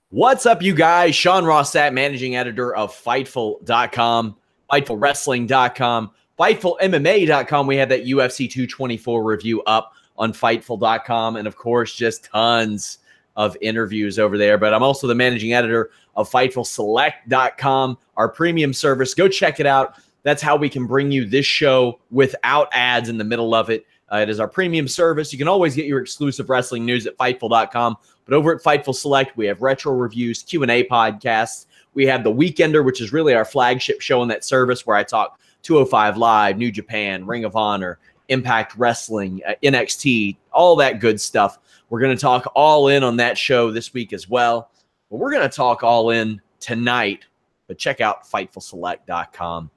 What's up, you guys? Sean Rossat, managing editor of Fightful.com, FightfulWrestling.com, FightfulMMA.com. We have that UFC 224 review up on Fightful.com, and of course, just tons of interviews over there. But I'm also the managing editor of FightfulSelect.com, our premium service. Go check it out. That's how we can bring you this show without ads in the middle of it. It is our premium service. You can always get your exclusive wrestling news at Fightful.com. But over at Fightful Select, we have retro reviews, Q&A podcasts. We have The Weekender, which is really our flagship show in that service where I talk 205 Live, New Japan, Ring of Honor, Impact Wrestling, NXT, all that good stuff. We're going to talk all in on that show this week as well. But we're going to talk all in tonight. But check out FightfulSelect.com.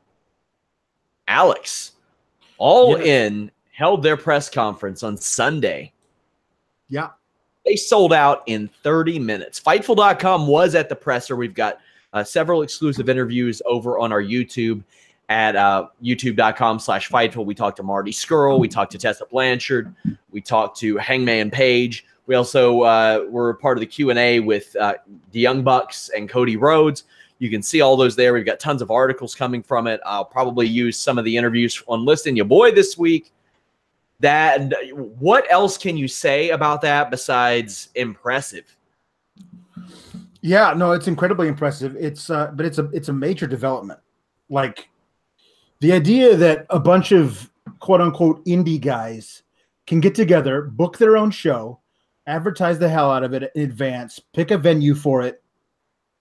Alex, All In held their press conference on Sunday. Yeah. They sold out in 30 minutes. Fightful.com was at the presser. We've got several exclusive interviews over on our YouTube at youtube.com/Fightful. We talked to Marty Scurll. We talked to Tessa Blanchard. We talked to Hangman Page. We also were part of the Q&A with the Young Bucks and Cody Rhodes. You can see all those there. We've got tons of articles coming from it. I'll probably use some of the interviews on Listing Your Boy this week. What else can you say about that besides impressive? Yeah, no, it's incredibly impressive. But it's a major development. Like the idea that a bunch of quote unquote indie guys can get together, book their own show, advertise the hell out of it in advance, pick a venue for it.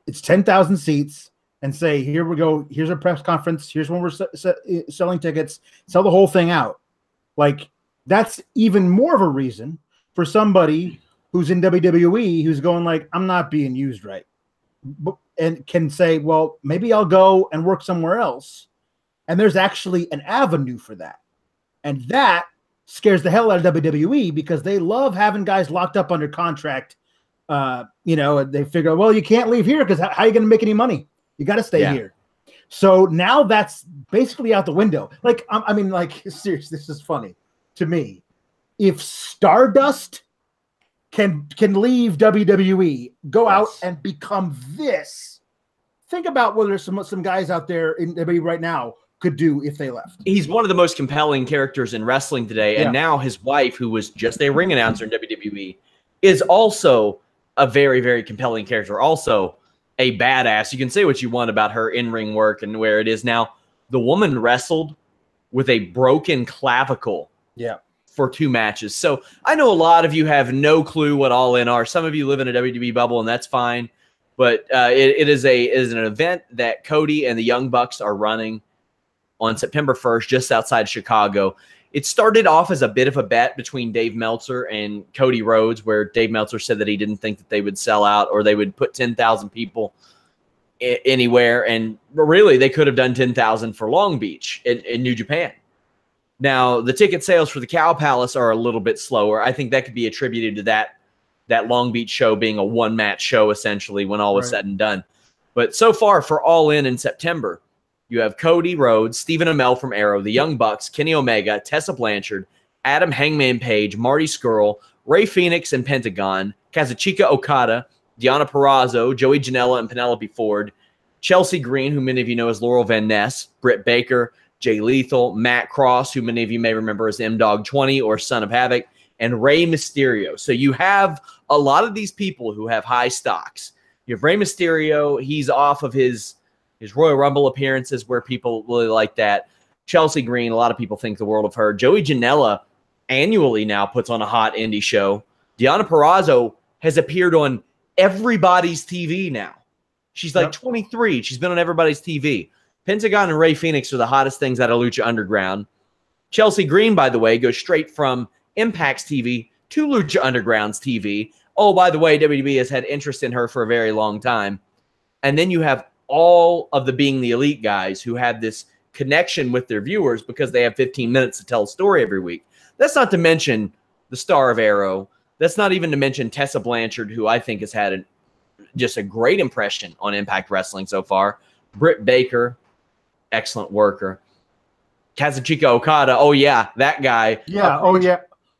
It's 10,000 seats and say, here we go. Here's our press conference. Here's when we're selling tickets. Sell the whole thing out. Like, that's even more of a reason for somebody who's in WWE who's going like, I'm not being used right, and can say, well, maybe I'll go and work somewhere else. And there's actually an avenue for that. And that scares the hell out of WWE because they love having guys locked up under contract. They figure, well, you can't leave here because how are you going to make any money? You got to stay here. So now that's basically out the window. Like, I mean, seriously, this is funny. To me, if Stardust can leave WWE, go out and become this, think about what there's some guys out there in WWE right now could do if they left. He's one of the most compelling characters in wrestling today, and now his wife, who was just a ring announcer in WWE, is also a very, very compelling character, also a badass. You can say what you want about her in-ring work and where it is now. The woman wrestled with a broken clavicle for 2 matches. So I know a lot of you have no clue what All In are. Some of you live in a WWE bubble, and that's fine. But it is an event that Cody and the Young Bucks are running on September 1st, just outside Chicago. It started off as a bit of a bet between Dave Meltzer and Cody Rhodes, where Dave Meltzer said that he didn't think that they would sell out or they would put 10,000 people anywhere. And really, they could have done 10,000 for Long Beach in New Japan. Now, the ticket sales for the Cow Palace are a little bit slower. I think that could be attributed to that Long Beach show being a one-match show, essentially, when all was said and done. But so far, for All In September, you have Cody Rhodes, Stephen Amell from Arrow, the Young Bucks, Kenny Omega, Tessa Blanchard, Adam Hangman Page, Marty Scurll, Ray Phoenix and Pentagon, Kazuchika Okada, Deonna Purrazzo, Joey Janela and Penelope Ford, Chelsea Green, who many of you know as Laurel Van Ness, Britt Baker, Jay Lethal, Matt Cross, who many of you may remember as M-Dog 20 or Son of Havoc, and Rey Mysterio. So you have a lot of these people who have high stocks. You have Rey Mysterio. He's off of his Royal Rumble appearances where people really like that. Chelsea Green, a lot of people think the world of her. Joey Janela annually now puts on a hot indie show. Deonna Purrazzo has appeared on everybody's TV now. She's like 23. She's been on everybody's TV. Pentagon and Ray Phoenix are the hottest things out of Lucha Underground. Chelsea Green, by the way, goes straight from Impact's TV to Lucha Underground's TV. Oh, by the way, WWE has had interest in her for a very long time. And then you have all of the Being the Elite guys who have this connection with their viewers because they have 15 minutes to tell a story every week. That's not to mention the star of Arrow. That's not even to mention Tessa Blanchard, who I think has had just a great impression on Impact Wrestling so far. Britt Baker, excellent worker. Kazuchika Okada, oh yeah, that guy. Yeah,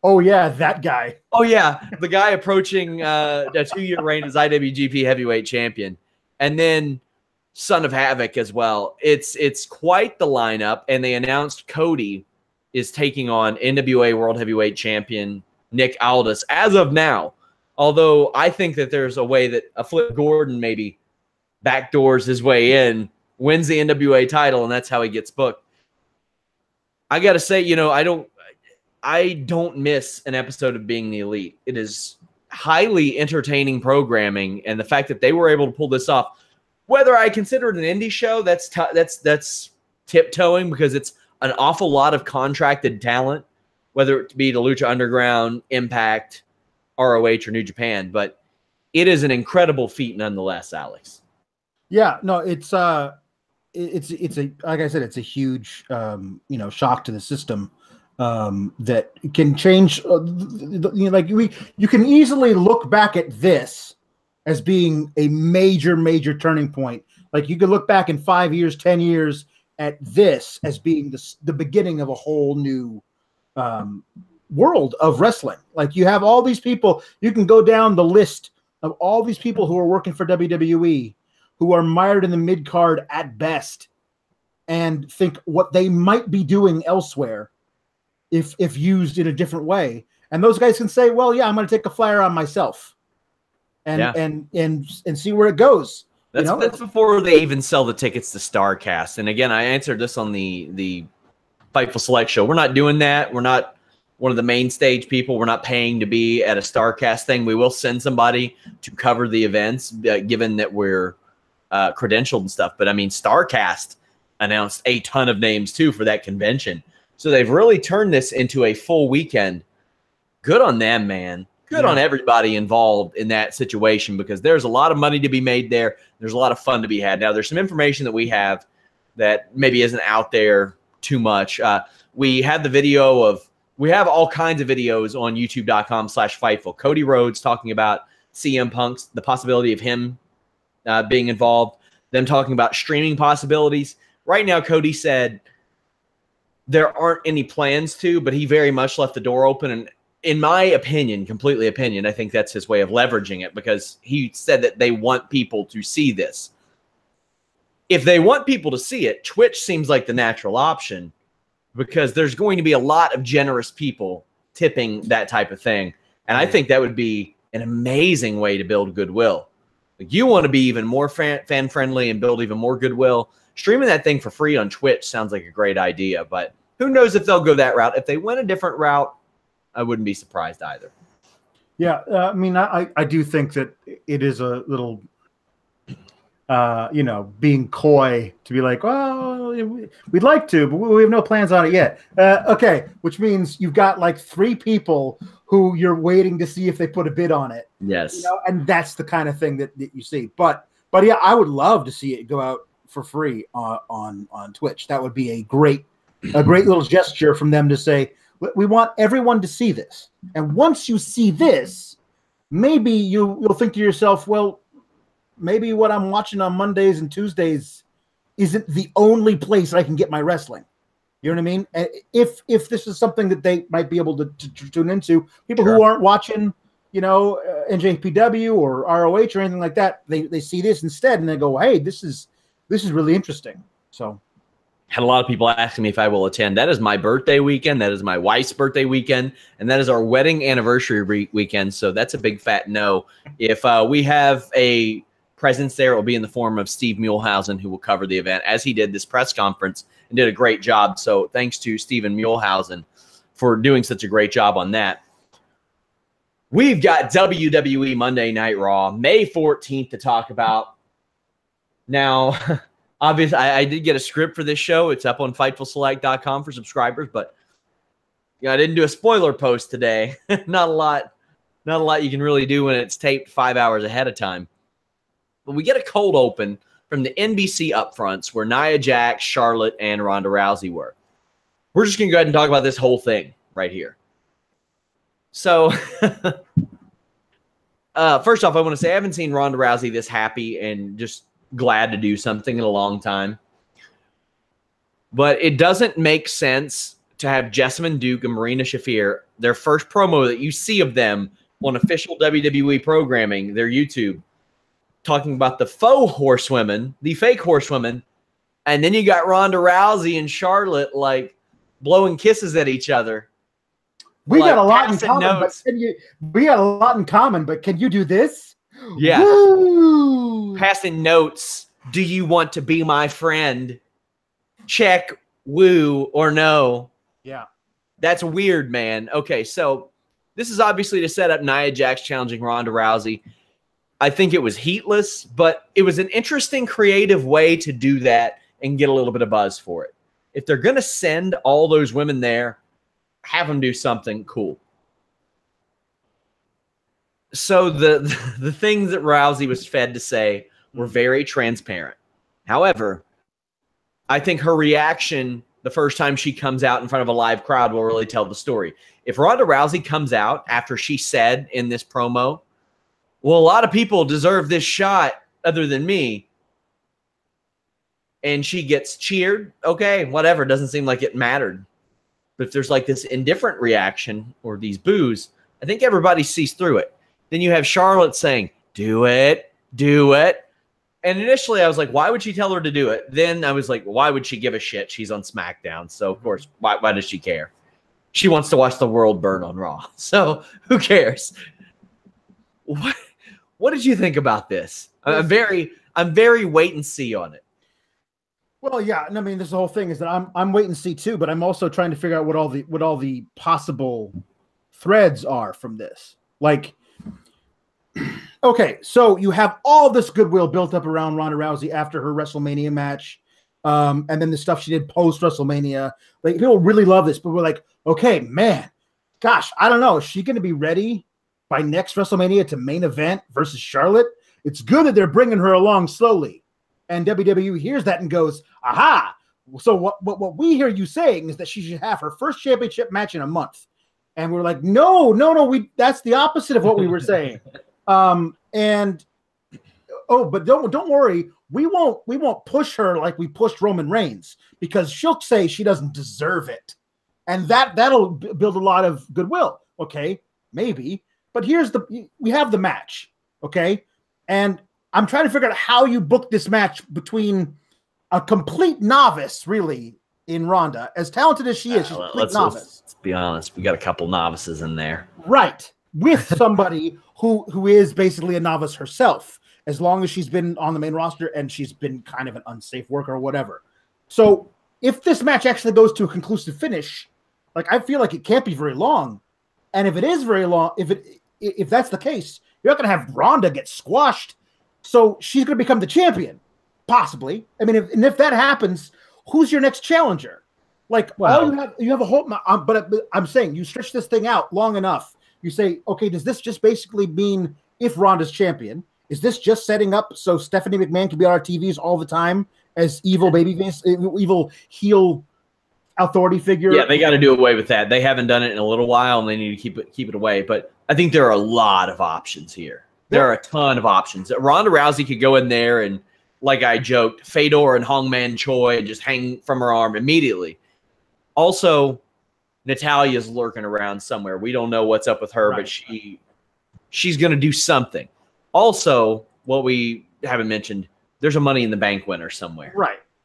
Oh yeah, that guy. Oh yeah, the guy approaching a 2-year reign as IWGP Heavyweight Champion, and then Son of Havoc as well. It's quite the lineup, and they announced Cody is taking on NWA World Heavyweight Champion Nick Aldis as of now. Although I think that there's a way that a Flip Gordon maybe backdoors his way in, wins the NWA title, and that's how he gets booked. I got to say, I don't miss an episode of Being the Elite. It is highly entertaining programming, and the fact that they were able to pull this off, whether I consider it an indie show, that's tiptoeing, because it's an awful lot of contracted talent, whether it be the Lucha Underground, Impact, ROH, or New Japan. But it is an incredible feat nonetheless, Alex. Yeah, no, it's a like I said, it's a huge shock to the system that can change. You can easily look back at this as being a major turning point. Like you could look back in 5 years, 10 years at this as being the beginning of a whole new world of wrestling. Like you have all these people, you can go down the list of all these people who are working for WWE, who are mired in the mid card at best, and think what they might be doing elsewhere if used in a different way. And those guys can say, well, yeah, I'm going to take a flyer on myself and see where it goes. That's before they even sell the tickets to StarCast. And again, I answered this on the Fightful Select show. We're not doing that. We're not one of the main stage people. We're not paying to be at a StarCast thing. We will send somebody to cover the events, given that we're credentialed and stuff. But I mean, StarCast announced a ton of names too for that convention. So they've really turned this into a full weekend. Good on them, man. Good on everybody involved in that situation, because there's a lot of money to be made there. There's a lot of fun to be had. Now, there's some information that we have that maybe isn't out there too much. We have all kinds of videos on youtube.com/Fightful. Cody Rhodes talking about CM Punk's, the possibility of him being involved, them talking about streaming possibilities. Right now, Cody said there aren't any plans to, but he very much left the door open. And in my opinion, completely opinion, I think that's his way of leveraging it, because he said that they want people to see this. If they want people to see it, Twitch seems like the natural option, because there's going to be a lot of generous people tipping that type of thing. And I think that would be an amazing way to build goodwill. Like, you want to be even more fan-friendly and build even more goodwill. Streaming that thing for free on Twitch sounds like a great idea, but who knows if they'll go that route. If they went a different route, I wouldn't be surprised either. Yeah, I mean, I do think that it is a little, being coy to be like, oh, we'd like to, but we have no plans on it yet. Okay, which means you've got like 3 people who you're waiting to see if they put a bid on it. Yes. And that's the kind of thing that you see. But yeah, I would love to see it go out for free on Twitch. That would be a great little gesture from them to say, we want everyone to see this. And once you see this, maybe you'll think to yourself, well, maybe what I'm watching on Mondays and Tuesdays isn't the only place I can get my wrestling. You know what I mean? If this is something that they might be able to tune into, people who aren't watching, NJPW or ROH or anything like that, they see this instead and they go, hey, this is really interesting. So. Had a lot of people asking me if I will attend. That is my birthday weekend. That is my wife's birthday weekend. And that is our wedding anniversary weekend. So that's a big fat no. If we have a presence there, it will be in the form of Steve Muehlhausen, who will cover the event, as he did this press conference and did a great job. So thanks to Steven Muehlhausen for doing such a great job on that. We've got WWE Monday Night Raw, May 14th to talk about. Now, obviously, I did get a script for this show. It's up on FightfulSelect.com for subscribers, but I didn't do a spoiler post today. Not a lot you can really do when it's taped 5 hours ahead of time. But we get a cold open from the NBC upfronts where Nia Jax, Charlotte, and Ronda Rousey were. We're just going to go ahead and talk about this whole thing right here. So, first off, I want to say I haven't seen Ronda Rousey this happy and just glad to do something in a long time. But it doesn't make sense to have Jessamine Duke and Marina Shafir, their first promo that you see of them on official WWE programming, their YouTube, talking about the faux horsewomen, the fake horsewomen, and then you got Ronda Rousey and Charlotte like blowing kisses at each other. We got a lot in common, but we got a lot in common, but can you do this? Yeah. Woo! Passing notes. Do you want to be my friend? Check, woo, or no. Yeah. That's weird, man. Okay, so this is obviously to set up Nia Jax challenging Ronda Rousey. I think it was heatless, but it was an interesting, creative way to do that and get a little bit of buzz for it. If they're going to send all those women there, have them do something cool. So the things that Rousey was fed to say were very transparent. However, I think her reaction the first time she comes out in front of a live crowd will really tell the story. If Ronda Rousey comes out after she said in this promo, well, a lot of people deserve this shot other than me, and she gets cheered, okay, whatever, doesn't seem like it mattered. But if there's like this indifferent reaction or these boos, I think everybody sees through it. Then you have Charlotte saying, do it, do it. And initially I was like, why would she tell her to do it? Then I was like, why would she give a shit? She's on SmackDown. So, of course, why does she care? She wants to watch the world burn on Raw. So who cares? What did you think about this? I'm very wait and see on it. Well, yeah, I mean, this whole thing is that I'm wait and see too, but I'm also trying to figure out what all the possible threads are from this. Like, okay, so you have all this goodwill built up around Ronda Rousey after her WrestleMania match, and then the stuff she did post WrestleMania. Like, people really love this, but we're like, okay, man, gosh, I don't know, is she going to be ready by next WrestleMania to main event versus Charlotte? It's good that they're bringing her along slowly. And WWE hears that and goes, aha. So what we hear you saying is that she should have her first championship match in a month. And we're like, no, that's the opposite of what we were saying. But don't worry, we won't push her like we pushed Roman Reigns, because she'll say she doesn't deserve it. And that'll build a lot of goodwill. Okay, maybe. But we have the match, okay? And I'm trying to figure out how you book this match between a complete novice, really, in Ronda. As talented as she is, she's a complete novice. Let's be honest. We got a couple novices in there. Right. With somebody who is basically a novice herself, as long as she's been on the main roster and she's been kind of an unsafe worker or whatever. So if this match actually goes to a conclusive finish, like, I feel like it can't be very long. And if it is very long, if that's the case, you're not going to have Ronda get squashed. So she's going to become the champion, possibly. I mean, if that happens, who's your next challenger? Like, well, you have a whole. But I'm saying you stretch this thing out long enough. You say, okay, does this just basically mean if Ronda's champion, is this just setting up so Stephanie McMahon can be on our TVs all the time as evil babyface, evil heel authority figure? Yeah, they got to do away with that. They haven't done it in a little while, and they need to keep it away. But I think there are a lot of options here. There are a ton of options. Ronda Rousey could go in there and, like I joked, Fedor and Hongman Choi and just hang from her arm immediately. Also, Natalia's lurking around somewhere. We don't know what's up with her, right, but she's going to do something. Also, what we haven't mentioned, there's a Money in the Bank winner somewhere.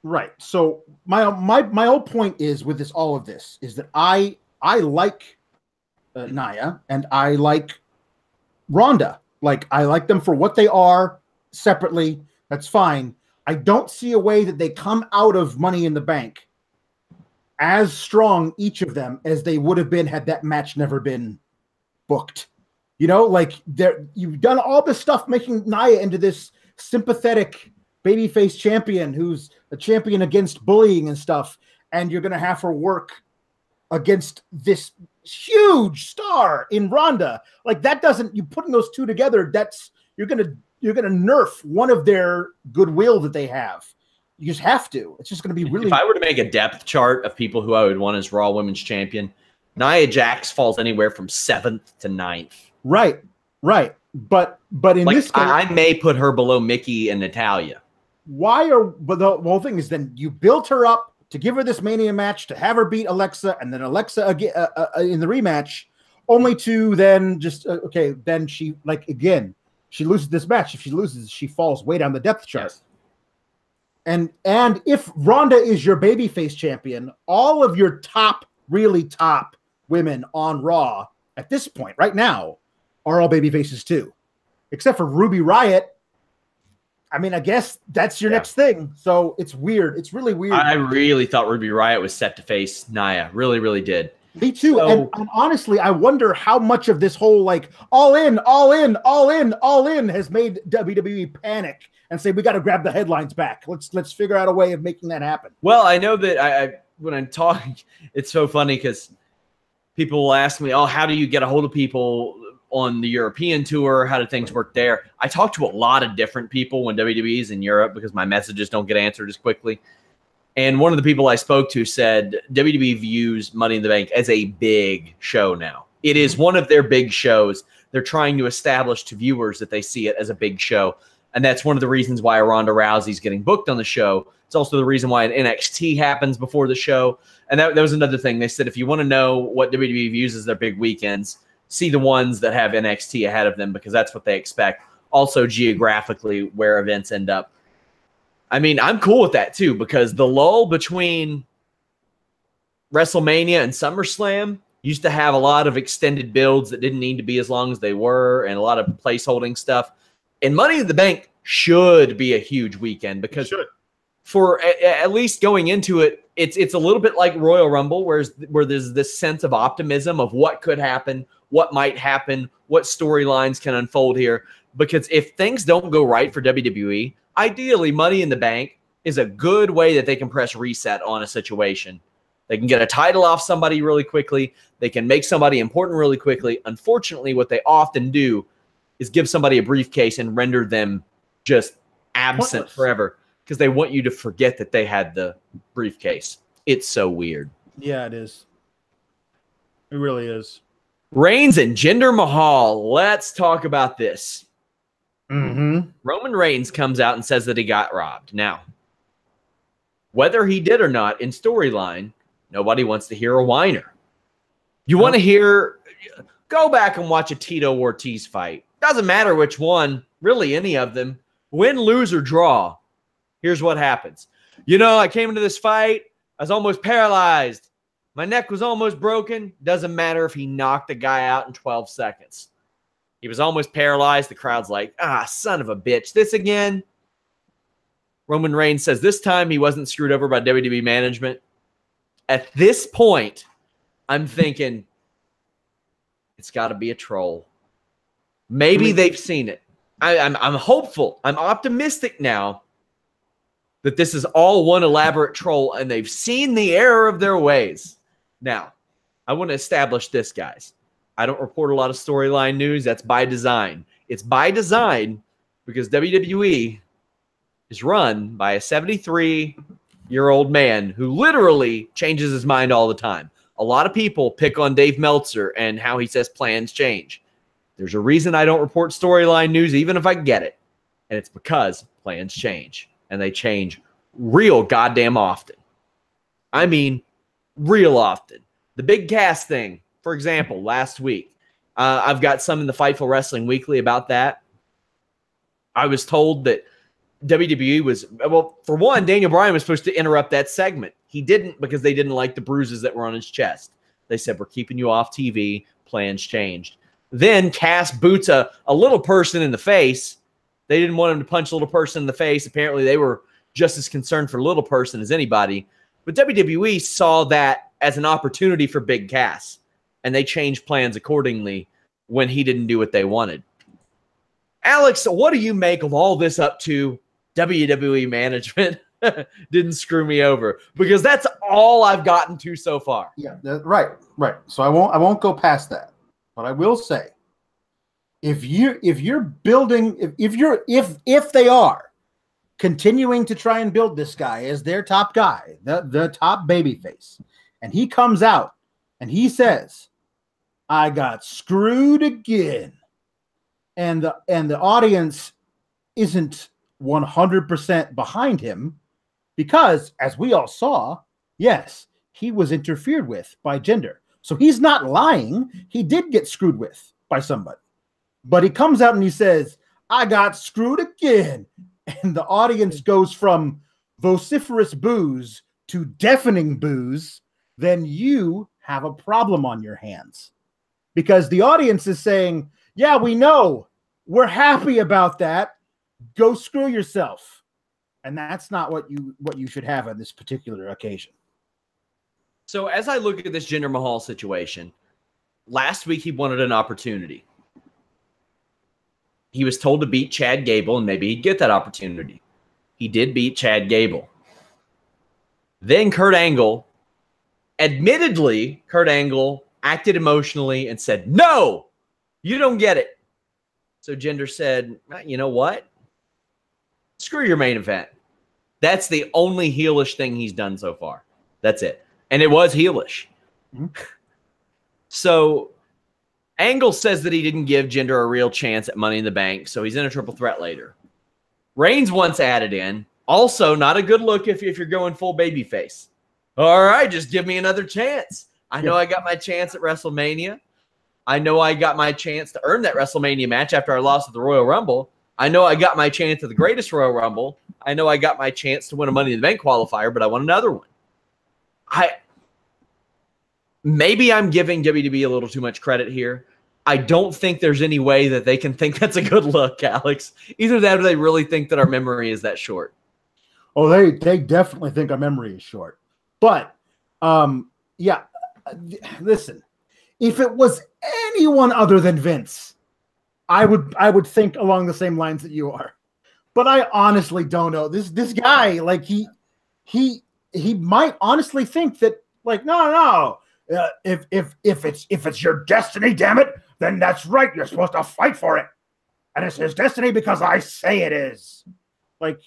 Right. So my whole point is with all of this is that I like Nia and I like Ronda. Like, I like them for what they are separately. That's fine. I don't see a way that they come out of Money in the Bank as strong, each of them, as they would have been had that match never been booked. You know, like, you've done all this stuff making Nia into this sympathetic babyface champion who's a champion against bullying and stuff, and you're going to have her work against this huge star in Ronda. Like, that doesn't, you putting those two together, you're gonna nerf one of their goodwill that they have. You just have to. It's just gonna be really. If I were to make a depth chart of people who I would want as Raw Women's Champion, Nia Jax falls anywhere from 7th to 9th. Right. But in this case, I may put her below Mickey and Natalya. But the whole thing is, then you built her up to give her this Mania match, to have her beat Alexa, and then Alexa again in the rematch, only to then just then she she loses this match. If she loses, she falls way down the depth chart. Yes. And if Ronda is your babyface champion, all of your really top women on Raw at this point, right now, are all babyfaces too, except for Ruby Riott. I mean, I guess that's your next thing. So it's weird. It's really weird. I really thought Ruby Riott was set to face Nia. Really, really did. Me too. So, and honestly, I wonder how much of this whole all in has made WWE panic and say, we got to grab the headlines back. Let's figure out a way of making that happen. Well, I know that when I'm talking, it's so funny because people will ask me, oh, how do you get a hold of people on the European tour? How did things work there? I talk to a lot of different people when WWE is in Europe because my messages don't get answered as quickly. And one of the people I spoke to said WWE views Money in the Bank as a big show now. It is one of their big shows. They're trying to establish to viewers that they see it as a big show. And that's one of the reasons why Ronda Rousey's getting booked on the show. It's also the reason why an NXT happens before the show. And that was another thing. They said if you want to know what WWE views as their big weekends, see the ones that have NXT ahead of them because that's what they expect. Also geographically where events end up. I mean, I'm cool with that too because the lull between WrestleMania and SummerSlam used to have a lot of extended builds that didn't need to be as long as they were and a lot of placeholding stuff. And Money in the Bank should be a huge weekend because for at least going into it, it's a little bit like Royal Rumble where there's this sense of optimism of what could happen, what might happen, what storylines can unfold here. Because if things don't go right for WWE, ideally Money in the Bank is a good way that they can press reset on a situation. They can get a title off somebody really quickly. They can make somebody important really quickly. Unfortunately, what they often do is give somebody a briefcase and render them just absent forever because they want you to forget that they had the briefcase. It's so weird. Yeah, it is. It really is. Reigns and Jinder Mahal. Let's talk about this. Mm-hmm. Roman Reigns comes out and says that he got robbed. Now, whether he did or not in storyline, nobody wants to hear a whiner. You want to hear, go back and watch a Tito Ortiz fight. Doesn't matter which one, really any of them. Win, lose, or draw. Here's what happens. I came into this fight. I was almost paralyzed. My neck was almost broken. Doesn't matter if he knocked the guy out in 12 seconds. He was almost paralyzed. The crowd's like, son of a bitch. This again? Roman Reigns says this time he wasn't screwed over by WWE management. At this point, I'm thinking it's got to be a troll. Maybe they've seen it. I'm hopeful. I'm optimistic now that this is all one elaborate troll and they've seen the error of their ways. Now, I want to establish this, guys. I don't report a lot of storyline news. That's by design. It's by design because WWE is run by a 73-year-old man who literally changes his mind all the time. A lot of people pick on Dave Meltzer and how he says plans change. There's a reason I don't report storyline news even if I get it. And it's because plans change. And they change real goddamn often. I mean, real often. The Big Cass thing, for example, last week. I've got some in the Fightful Wrestling Weekly about that. I was told that WWE was, well, for one, Daniel Bryan was supposed to interrupt that segment. He didn't because they didn't like the bruises that were on his chest. They said, we're keeping you off TV. Plans changed. Then Cass boots a little person in the face. They didn't want him to punch a little person in the face. Apparently, they were just as concerned for little person as anybody. But WWE saw that as an opportunity for Big Cass, and they changed plans accordingly when he didn't do what they wanted. Alex, what do you make of all this up to WWE management didn't screw me over? Because that's all I've gotten to so far. Yeah, right. So I won't go past that. But I will say, if they are continuing to try and build this guy as their top guy, the top babyface, and he comes out and he says, I got screwed again, and the audience isn't 100% behind him, because as we all saw, yes, he was interfered with by Jinder. So he's not lying. He did get screwed with by somebody. But he comes out and he says, I got screwed again. And the audience goes from vociferous boos to deafening boos. Then you have a problem on your hands. Because the audience is saying, yeah, we know. We're happy about that. Go screw yourself. And that's not what you should have on this particular occasion. So as I look at this Jinder Mahal situation, last week he wanted an opportunity. He was told to beat Chad Gable, and maybe he'd get that opportunity. He did beat Chad Gable. Then Kurt Angle, admittedly, Kurt Angle acted emotionally and said, no, you don't get it. So Jinder said, you know what? Screw your main event. That's the only heelish thing he's done so far. That's it. And it was heelish. Mm-hmm. So Angle says that he didn't give Jinder a real chance at Money in the Bank, so he's in a triple threat later. Reigns once added in. Also, not a good look if you're going full babyface. All right, just give me another chance. I know I got my chance at WrestleMania. I know I got my chance to earn that WrestleMania match after I lost at the Royal Rumble. I know I got my chance at the greatest Royal Rumble. I know I got my chance to win a Money in the Bank qualifier, but I want another one. Maybe I'm giving WWE a little too much credit here. I don't think there's any way that they can think that's a good look, Alex. Either that or they really think that our memory is that short. Oh, they definitely think our memory is short. But, yeah, listen, if it was anyone other than Vince, I would think along the same lines that you are. But I honestly don't know. This guy, like, he might honestly think that, like, no. If it's your destiny, damn it, then that's right. You're supposed to fight for it, and it's his destiny because I say it is. Like,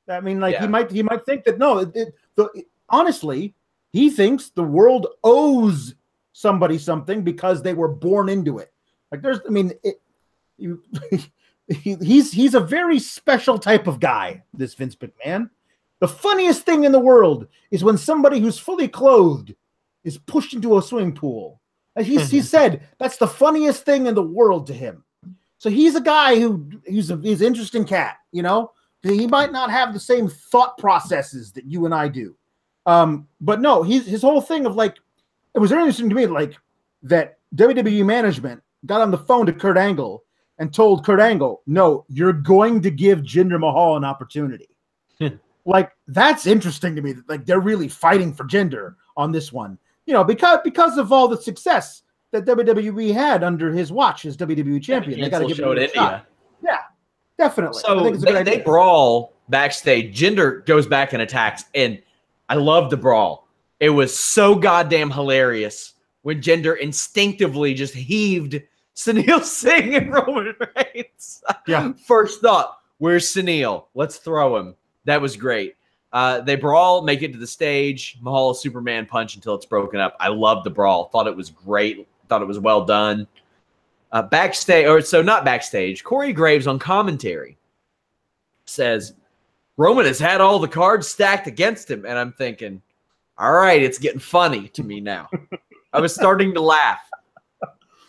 I mean, like he might think that no. Honestly, he thinks the world owes somebody something because they were born into it. Like he's a very special type of guy. This Vince McMahon. The funniest thing in the world is when somebody who's fully clothed is pushed into a swimming pool. He said that's the funniest thing in the world to him. So he's a guy he's an interesting cat, you know? He might not have the same thought processes that you and I do. But no, his whole thing of like, it was interesting to me, like that WWE management got on the phone to Kurt Angle and told Kurt Angle, no, you're going to give Jinder Mahal an opportunity. Like, that's interesting to me. Like, they're really fighting for Jinder on this one. You know, because of all the success that WWE had under his watch as WWE champion. They got to give it a shot. Yeah, definitely. So they brawl backstage. Jinder goes back and attacks, and I love the brawl. It was so goddamn hilarious when Jinder instinctively just heaved Sunil Singh and Roman Reigns. Yeah. First thought, where's Sunil? Let's throw him. That was great. They brawl, make it to the stage. Mahal Superman punch until it's broken up. I loved the brawl. Thought it was great. Thought it was well done. Not backstage. Corey Graves on commentary says, Roman has had all the cards stacked against him. And I'm thinking, all right, it's getting funny to me now. I was starting to laugh.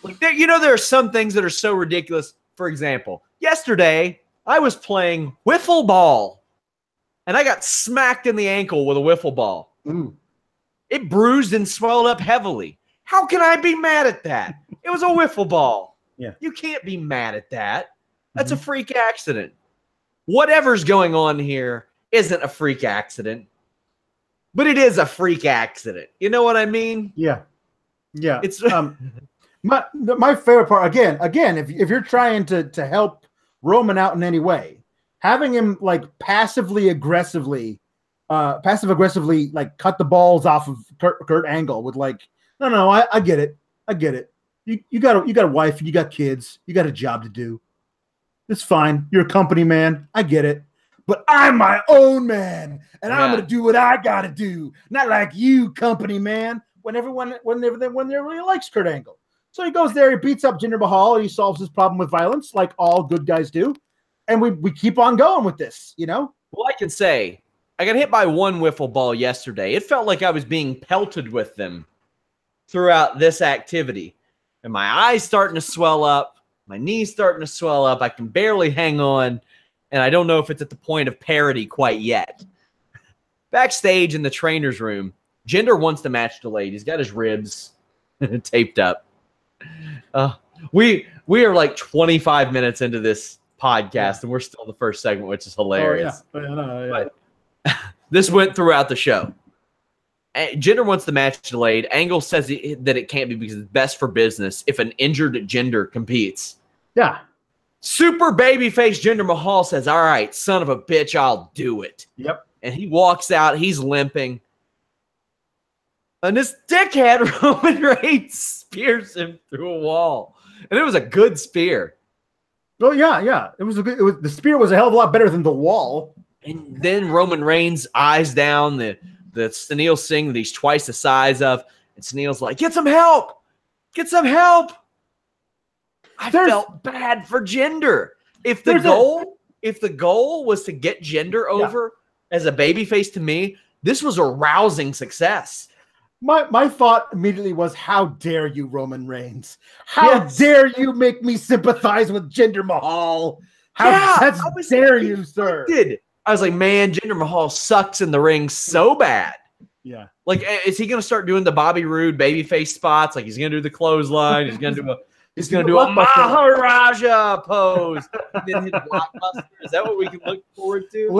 Like, there are some things that are so ridiculous. For example, yesterday I was playing wiffle ball. And I got smacked in the ankle with a wiffle ball. Ooh. It bruised and swelled up heavily. How can I be mad at that? It was a wiffle ball. Yeah. You can't be mad at that. That's a freak accident. Whatever's going on here isn't a freak accident. But it is a freak accident. You know what I mean? Yeah. Yeah. It's my favorite part, again, if you're trying to help Roman out in any way, having him like passive aggressively like cut the balls off of Kurt Angle with like, no, I get it. You got a wife, you got kids, you got a job to do. It's fine. You're a company man. I get it. But I'm my own man, and I'm gonna do what I gotta do. Not like you, company man. When they really likes Kurt Angle. So he goes there, he beats up Jinder Mahal, and he solves his problem with violence, like all good guys do. And we keep on going with this, you know? Well, I can say I got hit by one wiffle ball yesterday. It felt like I was being pelted with them throughout this activity. And my eyes starting to swell up, my knees starting to swell up. I can barely hang on, and I don't know if it's at the point of parity quite yet. Backstage in the trainer's room, Jinder wants the match delayed. He's got his ribs taped up. We are like 25 minutes into this podcast, and we're still in the first segment, which is hilarious. But this went throughout the show. Jinder wants the match delayed. Angle says that it can't be because it's best for business if an injured Jinder competes. Yeah. Super babyface Jinder Mahal says, all right, son of a bitch, I'll do it. Yep. And he walks out. He's limping. And this dickhead, Roman Reigns, spears him through a wall. And it was a good spear. Oh, yeah. The spear was a hell of a lot better than the wall. And then Roman Reigns eyes down the Sunil Singh that he's twice the size of. And Sunil's like, get some help. Get some help. I felt bad for Jinder. If the goal was to get Jinder over as a babyface, to me, this was a rousing success. My thought immediately was, how dare you, Roman Reigns? How dare you make me sympathize with Jinder Mahal? How dare you, sir? I was like, man, Jinder Mahal sucks in the ring so bad. Yeah. Like, is he going to start doing the Bobby Roode babyface spots? Like, he's going to do the clothesline. He's going to do a Maharaja pose. And then hit Blockbuster. Is that what we can look forward to?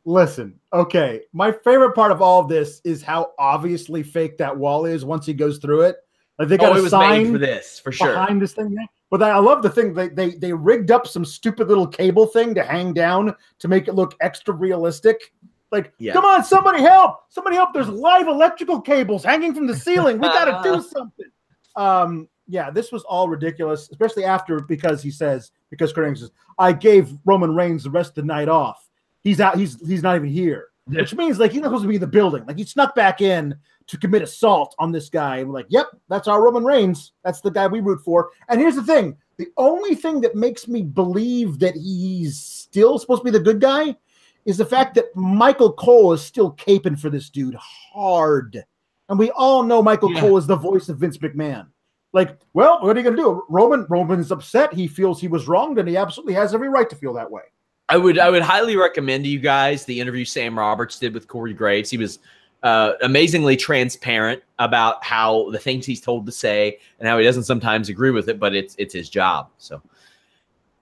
Listen. Okay. My favorite part of all of this is how obviously fake that wall is once he goes through it. Like, they got a sign made for this, for sure. Behind this thing. But I love the thing. They rigged up some stupid little cable thing to hang down to make it look extra realistic. Like, come on, somebody help. Somebody help. There's live electrical cables hanging from the ceiling. We got to do something. Yeah, this was all ridiculous, especially because Kurt Angle says, I gave Roman Reigns the rest of the night off. He's out. He's not even here, which means like he's not supposed to be in the building. Like he snuck back in to commit assault on this guy. And we're like, yep, that's our Roman Reigns. That's the guy we root for. And here's the thing. The only thing that makes me believe that he's still supposed to be the good guy is the fact that Michael Cole is still caping for this dude hard. And we all know Michael Cole is the voice of Vince McMahon. Like, well, what are you going to do? Roman's upset. He feels he was wronged, and he absolutely has every right to feel that way. I would highly recommend to you guys the interview Sam Roberts did with Corey Graves. He was amazingly transparent about how the things he's told to say and how he doesn't sometimes agree with it, but it's his job. So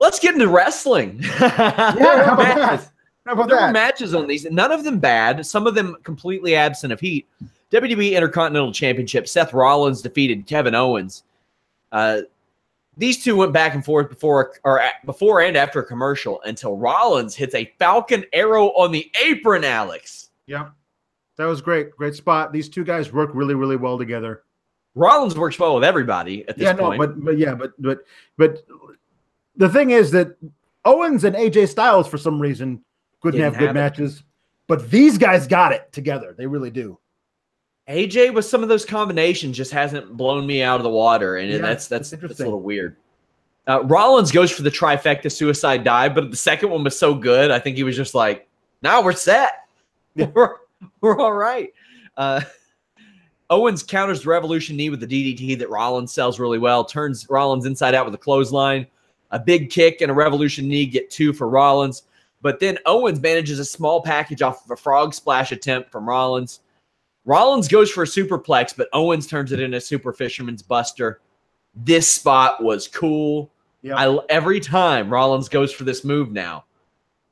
let's get into wrestling. How about there were matches on these, none of them bad, some of them completely absent of heat. WWE Intercontinental Championship, Seth Rollins defeated Kevin Owens. These two went back and forth before and after a commercial until Rollins hits a Falcon Arrow on the apron, Alex. Yeah. That was great. Great spot. These two guys work really, really well together. Rollins works well with everybody at this point. But the thing is that Owens and AJ Styles, for some reason, couldn't have good matches. But these guys got it together. They really do. AJ with some of those combinations just hasn't blown me out of the water, and that's a little weird. Rollins goes for the trifecta suicide dive, but the second one was so good, I think he was just like, "Nah, we're set. We're all right." Owens counters the Revolution knee with the DDT that Rollins sells really well, turns Rollins inside out with a clothesline. A big kick and a Revolution knee get 2 for Rollins, but then Owens manages a small package off of a frog splash attempt from Rollins. Rollins goes for a superplex, but Owens turns it into a super fisherman's buster. This spot was cool. Yep. Every time Rollins goes for this move now,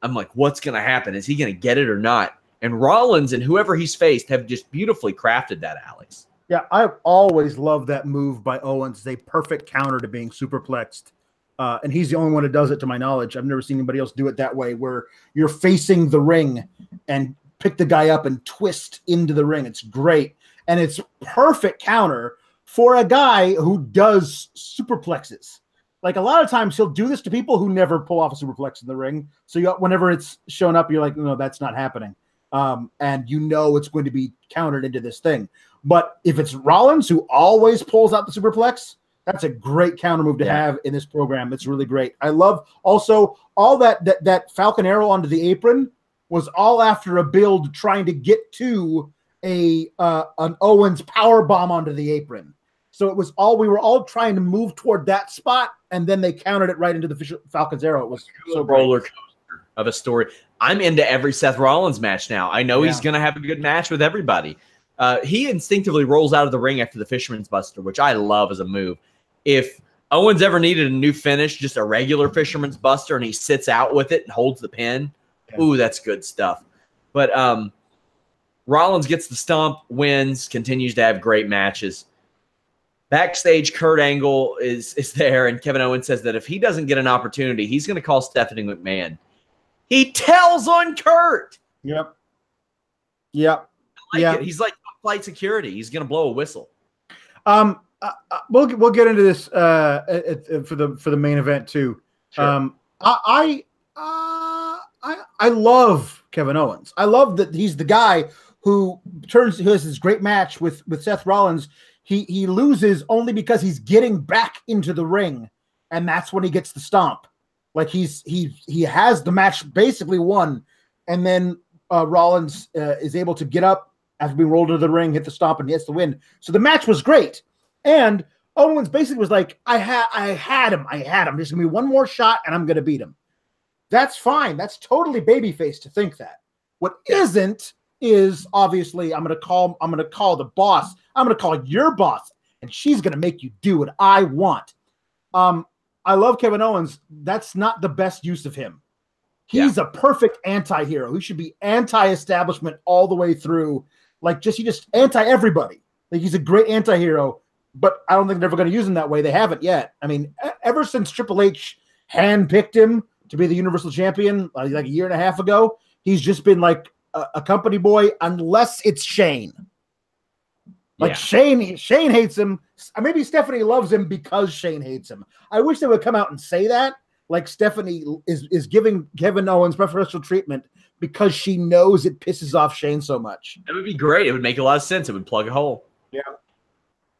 I'm like, what's going to happen? Is he going to get it or not? And Rollins and whoever he's faced have just beautifully crafted that, Alex. Yeah, I've always loved that move by Owens. It's a perfect counter to being superplexed. And he's the only one who does it, to my knowledge. I've never seen anybody else do it that way, where you're facing the ring and pick the guy up and twist into the ring. It's great. And it's perfect counter for a guy who does superplexes. Like, a lot of times he'll do this to people who never pull off a superplex in the ring. So whenever it's shown up, you're like, no, that's not happening. And you know it's going to be countered into this thing. But if it's Rollins who always pulls out the superplex, that's a great counter move to have in this program. It's really great. I love also all that Falcon Arrow onto the apron. was all after a build trying to get to an Owens power bomb onto the apron. So it was we were all trying to move toward that spot, and then they countered it right into the Falcon's Arrow. It was so roller coaster of a story. I'm into every Seth Rollins match now. I know he's going to have a good match with everybody. He instinctively rolls out of the ring after the Fisherman's Buster, which I love as a move. If Owens ever needed a new finish, just a regular Fisherman's Buster, and he sits out with it and holds the pin, ooh, that's good stuff. But Rollins gets the stomp, wins, continues to have great matches. Backstage, Kurt Angle is there, and Kevin Owens says that if he doesn't get an opportunity, he's going to call Stephanie McMahon. He tells on Kurt. Yep. He's like flight security. He's going to blow a whistle. We'll get into this for the main event too. Sure. I love Kevin Owens. I love that he's the guy who has this great match with Seth Rollins. He loses only because he's getting back into the ring, and that's when he gets the stomp. Like he has the match basically won, and then Rollins is able to get up after being rolled into the ring, hit the stomp, and he gets the win. So the match was great, and Owens basically was like, I had him. There's gonna be one more shot, and I'm gonna beat him. That's fine. That's totally babyface to think that. What isn't is obviously I'm gonna call the boss. I'm gonna call your boss, and she's gonna make you do what I want. I love Kevin Owens. That's not the best use of him. He's a perfect anti-hero. He should be anti-establishment all the way through. Like he just anti-everybody. Like he's a great anti-hero, but I don't think they're ever going to use him that way. They haven't yet. I mean, ever since Triple H handpicked him to be the Universal Champion like a year and a half ago, he's just been like a company boy, unless it's Shane. Shane hates him. Maybe Stephanie loves him because Shane hates him. I wish they would come out and say that. Like Stephanie is giving Kevin Owens preferential treatment because she knows it pisses off Shane so much. That would be great. It would make a lot of sense. It would plug a hole. Yeah.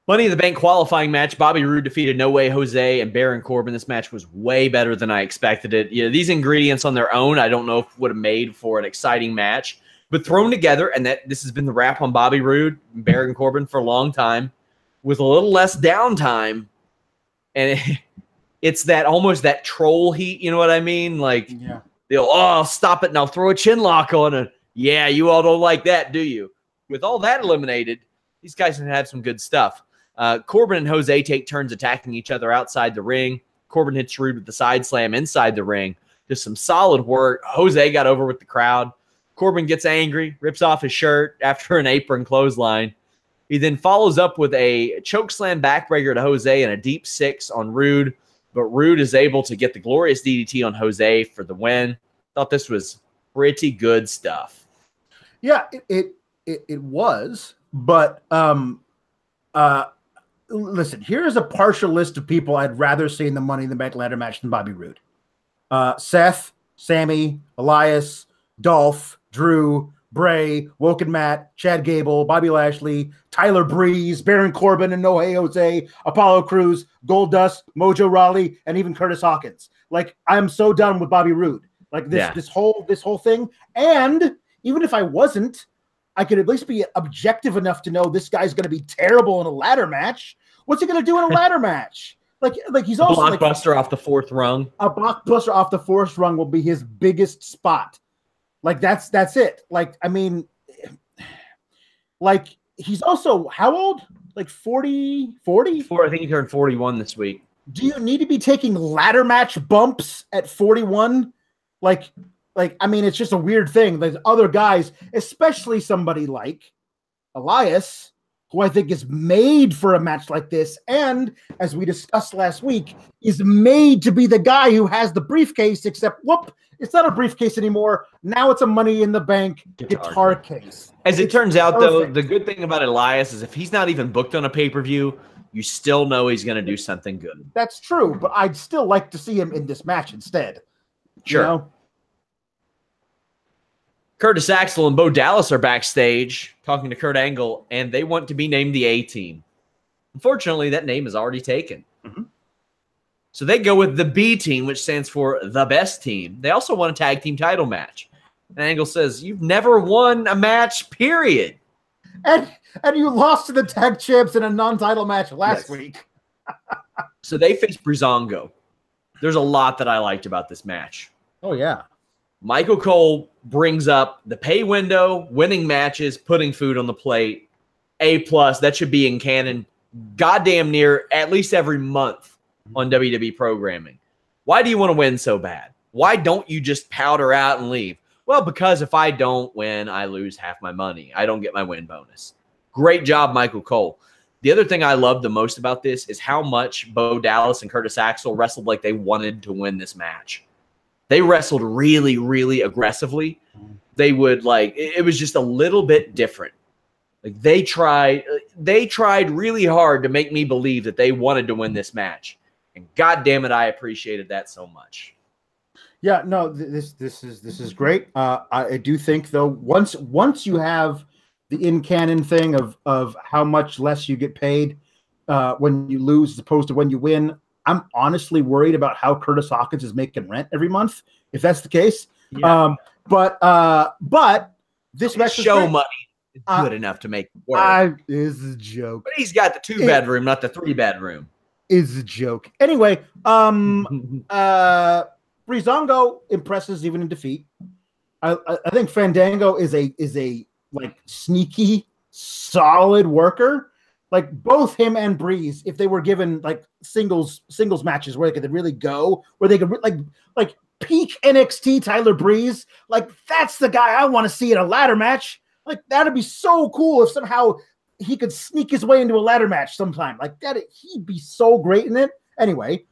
Money in the Bank qualifying match. Bobby Roode defeated No Way Jose and Baron Corbin. This match was way better than I expected it. These ingredients on their own, I don't know if would have made for an exciting match. But thrown together, and this has been the wrap on Bobby Roode and Baron Corbin for a long time, with a little less downtime, and it's that almost that troll heat. You know what I mean? Like I'll stop it and I'll throw a chin lock on it. Yeah, you all don't like that, do you? With all that eliminated, these guys have had some good stuff. Corbin and Jose take turns attacking each other outside the ring. Corbin hits Roode with the side slam inside the ring. Just some solid work. Jose got over with the crowd. Corbin gets angry, rips off his shirt after an apron clothesline. He then follows up with a chokeslam backbreaker to Jose and a deep six on Roode, but Roode is able to get the glorious DDT on Jose for the win. Thought this was pretty good stuff. Yeah, it was, but listen, here's a partial list of people I'd rather see in the Money in the Bank ladder match than Bobby Roode. Seth, Sammy, Elias, Dolph, Drew, Bray, Woken Matt, Chad Gable, Bobby Lashley, Tyler Breeze, Baron Corbin and No Way Jose, Apollo Crews, Goldust, Mojo Rawley, and even Curtis Hawkins. Like, I'm so done with Bobby Roode. Like this whole thing. And even if I wasn't, I could at least be objective enough to know this guy's going to be terrible in a ladder match. What's he going to do in a ladder match? Like he's also blockbuster off the fourth rung. A blockbuster off the fourth rung will be his biggest spot. Like that's it. Like, I mean, like he's also how old? Like 40? I think he turned 41 this week. Do you need to be taking ladder match bumps at 41? Like, I mean, it's just a weird thing. There's other guys, especially somebody like Elias, who I think is made for a match like this. And as we discussed last week, is made to be the guy who has the briefcase, except, whoop, it's not a briefcase anymore. Now it's a Money in the Bank guitar case. As it turns out, though, the good thing about Elias is if he's not even booked on a pay-per-view, you still know he's going to do something good. That's true, but I'd still like to see him in this match instead. Sure. You know? Curtis Axel and Bo Dallas are backstage talking to Kurt Angle, and they want to be named the A-Team. Unfortunately, that name is already taken. Mm-hmm. So they go with the B-Team, which stands for the best team. They also want a tag team title match. And Angle says, "You've never won a match, period." And you lost to the tag champs in a non-title match last week. So they faced Breezango. There's a lot that I liked about this match. Oh, yeah. Michael Cole brings up the pay window, winning matches, putting food on the plate. A+, that should be in canon goddamn near at least every month on WWE programming. Why do you want to win so bad? Why don't you just powder out and leave? Well, because if I don't win, I lose half my money. I don't get my win bonus. Great job, Michael Cole. The other thing I love the most about this is how much Bo Dallas and Curtis Axel wrestled like they wanted to win this match. They wrestled really, really aggressively. They would it was just a little bit different. Like they tried really hard to make me believe that they wanted to win this match. And God damn it, I appreciated that so much. Yeah, no, this is great. I do think though, once you have the in canon thing of how much less you get paid when you lose as opposed to when you win, I'm honestly worried about how Curtis Hawkins is making rent every month. If that's the case, yeah. But this match show money is good enough to make it work. Is a joke. But he's got the 2-bedroom, not the 3-bedroom. Is a joke. Anyway, Breezango impresses even in defeat. I think Fandango is a like sneaky, solid worker. Like both him and Breeze, if they were given like singles matches where they could really go, where they could like peak NXT Tyler Breeze, like that's the guy I want to see in a ladder match. Like that'd be so cool if somehow he could sneak his way into a ladder match sometime. Like that, he'd be so great in it. Anyway,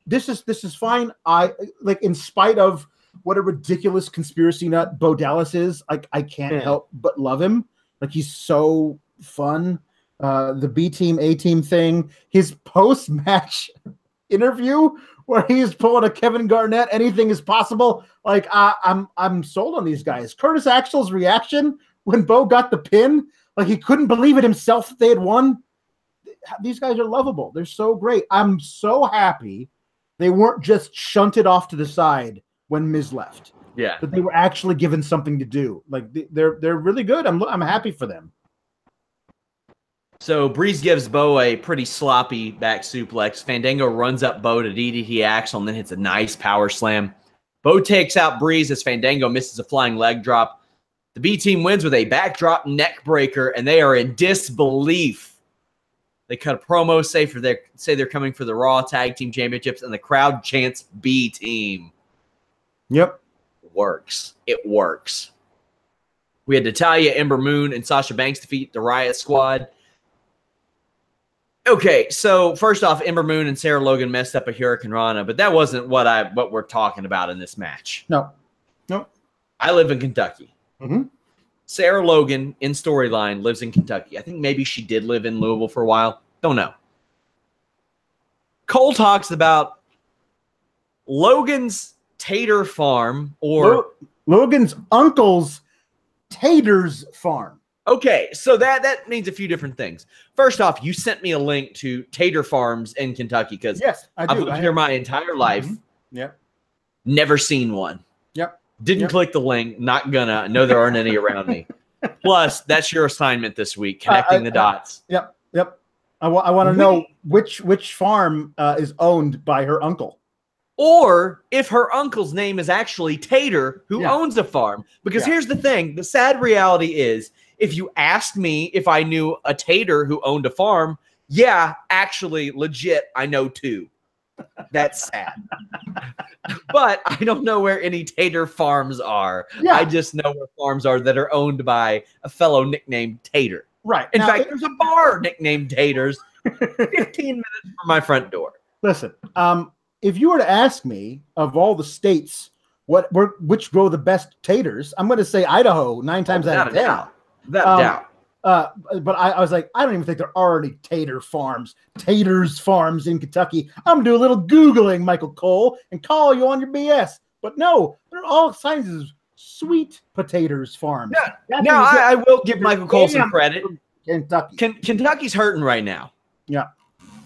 this is fine. I like, in spite of what a ridiculous conspiracy nut Bo Dallas is, like I can't help but love him. Like he's so fun. The B team, A team thing, his post-match interview where he's pulling a Kevin Garnett, anything is possible. Like I'm sold on these guys. Curtis Axel's reaction when Bo got the pin, like he couldn't believe it himself that they had won. These guys are lovable. They're so great. I'm so happy they weren't just shunted off to the side when Miz left. Yeah, but they were actually given something to do. Like they're really good. I'm happy for them. So Breeze gives Bo a pretty sloppy back suplex. Fandango runs up Bo to DDT Axel and then hits a nice power slam. Bo takes out Breeze as Fandango misses a flying leg drop. The B team wins with a backdrop neck breaker, and they are in disbelief. They cut a promo, say they're coming for the Raw Tag Team Championships, and the crowd chants B team. Yep. It works. It works. We had Natalya, Ember Moon, and Sasha Banks defeat the Riot Squad. Okay, so first off, Ember Moon and Sarah Logan messed up a Hurricane Rana, but that wasn't what we're talking about in this match. No. I live in Kentucky. Mm-hmm. Sarah Logan, in storyline, lives in Kentucky. I think maybe she did live in Louisville for a while. Don't know. Cole talks about Logan's Tater Farm, or Logan's uncle's Tater's Farm. Okay, so that means a few different things. First off, you sent me a link to Tater Farms in Kentucky because yes, I've lived here my entire life. Mm-hmm. Yep. Never seen one. Yep. Didn't click the link. Not gonna. No, there aren't any around me. Plus, that's your assignment this week, connecting the dots. Yep. I want to know which farm is owned by her uncle. Or if her uncle's name is actually Tater, who owns a farm. Because here's the thing. The sad reality is, if you asked me if I knew a Tater who owned a farm, yeah, actually, legit, I know two. That's sad. But I don't know where any Tater farms are. Yeah. I just know where farms are that are owned by a fellow nicknamed Tater. Right. In fact, there's a bar nicknamed Taters 15 minutes from my front door. Listen, if you were to ask me of all the states which grow the best taters, I'm going to say Idaho 9 times out of 10. Without doubt. But I was like, I don't even think there are any Taters farms in Kentucky. I'm going to do a little Googling, Michael Cole, and call you on your BS. But no, there are all kinds of sweet potatoes farms. Now, I will give Michael Cole some credit. Kentucky. Kentucky's hurting right now. Yeah.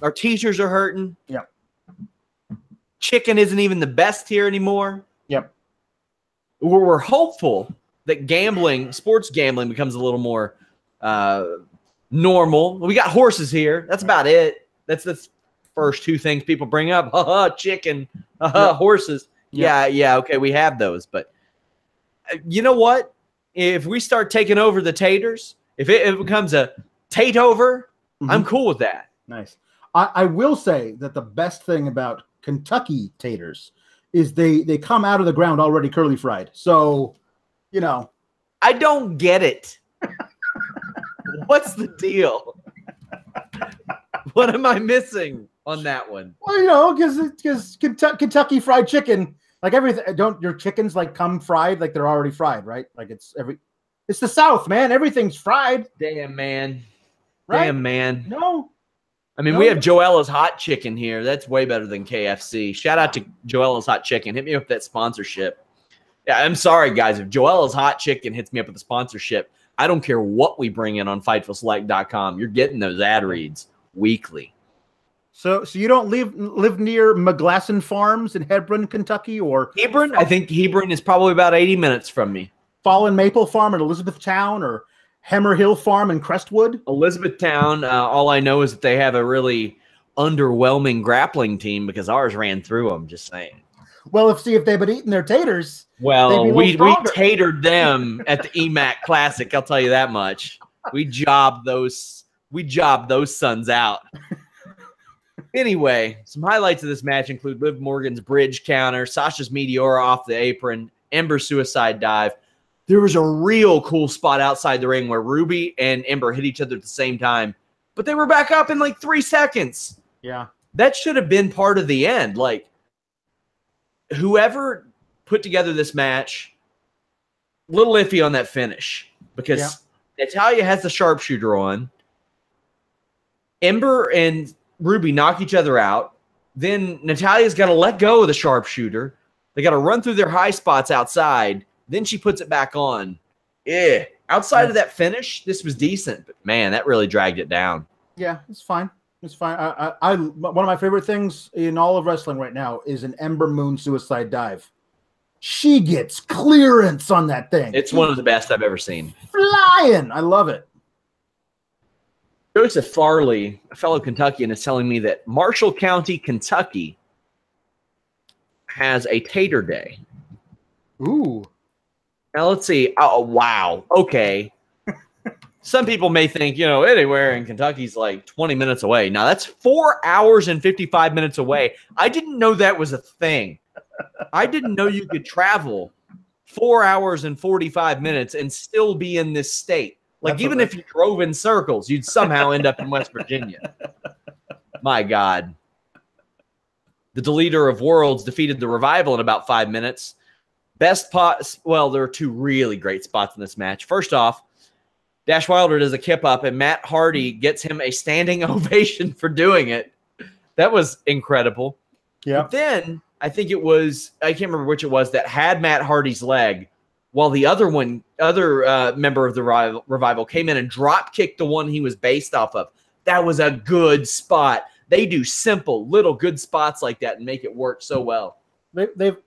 Our teachers are hurting. Yeah. Chicken isn't even the best here anymore. Yep. we're hopeful that sports gambling becomes a little more normal. We got horses here. That's about it. That's the first two things people bring up. Chicken, horses. Yeah, okay, we have those. But you know what? If we start taking over the taters, if it becomes a tate-over, I'm cool with that. Nice. I will say that the best thing about Kentucky taters is they come out of the ground already curly fried. So, I don't get it. What's the deal? What am I missing on that one? Well, because Kentucky Fried Chicken, like everything, your chickens like come fried, like they're already fried, right? Like it's the South, man. Everything's fried. Damn, man. Right? Damn, man. No. I mean, we have Joella's Hot Chicken here. That's way better than KFC. Shout out to Joella's Hot Chicken. Hit me up with that sponsorship. Yeah, I'm sorry, guys. If Joella's Hot Chicken hits me up with a sponsorship, I don't care what we bring in on FightfulSelect.com. You're getting those ad reads weekly. So you don't live near McGlasson Farms in Hebron, Kentucky, or Hebron? I think Hebron is probably about 80 minutes from me. Fallen Maple Farm in Elizabethtown, or Hammer Hill Farm in Crestwood? Elizabethtown, all I know is that they have a really underwhelming grappling team because ours ran through them, just saying. Well, if they've been eating their taters. Well, we tatered them at the EMAC Classic, I'll tell you that much. We jobbed those sons out. Anyway, some highlights of this match include Liv Morgan's bridge counter, Sasha's Meteora off the apron, Ember's suicide dive. There was a real cool spot outside the ring where Ruby and Ember hit each other at the same time, but they were back up in like 3 seconds. Yeah. That should have been part of the end. Like, whoever put together this match, a little iffy on that finish because Natalya has the sharpshooter on. Ember and Ruby knock each other out. Then Natalya's got to let go of the sharpshooter. They got to run through their high spots outside. Then she puts it back on. Outside of that finish, this was decent. But, man, that really dragged it down. Yeah, it's fine. It's fine. One of my favorite things in all of wrestling right now is an Ember Moon suicide dive. She gets clearance on that thing. It's one of the best I've ever seen. Flying. I love it. Joseph Farley, a fellow Kentuckian, is telling me that Marshall County, Kentucky has a tater day. Ooh. Now, let's see. Oh, wow. Okay. Some people may think, anywhere in Kentucky's like 20 minutes away. Now, that's 4 hours and 55 minutes away. I didn't know that was a thing. I didn't know you could travel 4 hours and 45 minutes and still be in this state. Like, even if you drove in circles, you'd somehow end up in West Virginia. My God. The Deleter of Worlds defeated the Revival in about 5 minutes. Best spots, well, there are 2 really great spots in this match. First off, Dash Wilder does a kip up, and Matt Hardy gets him a standing ovation for doing it. That was incredible. Yeah. But then I think it was, I can't remember which it was, that had Matt Hardy's leg, while the other member of the Revival came in and drop kicked the one he was based off of. That was a good spot. They do simple, little good spots like that and make it work so well. They've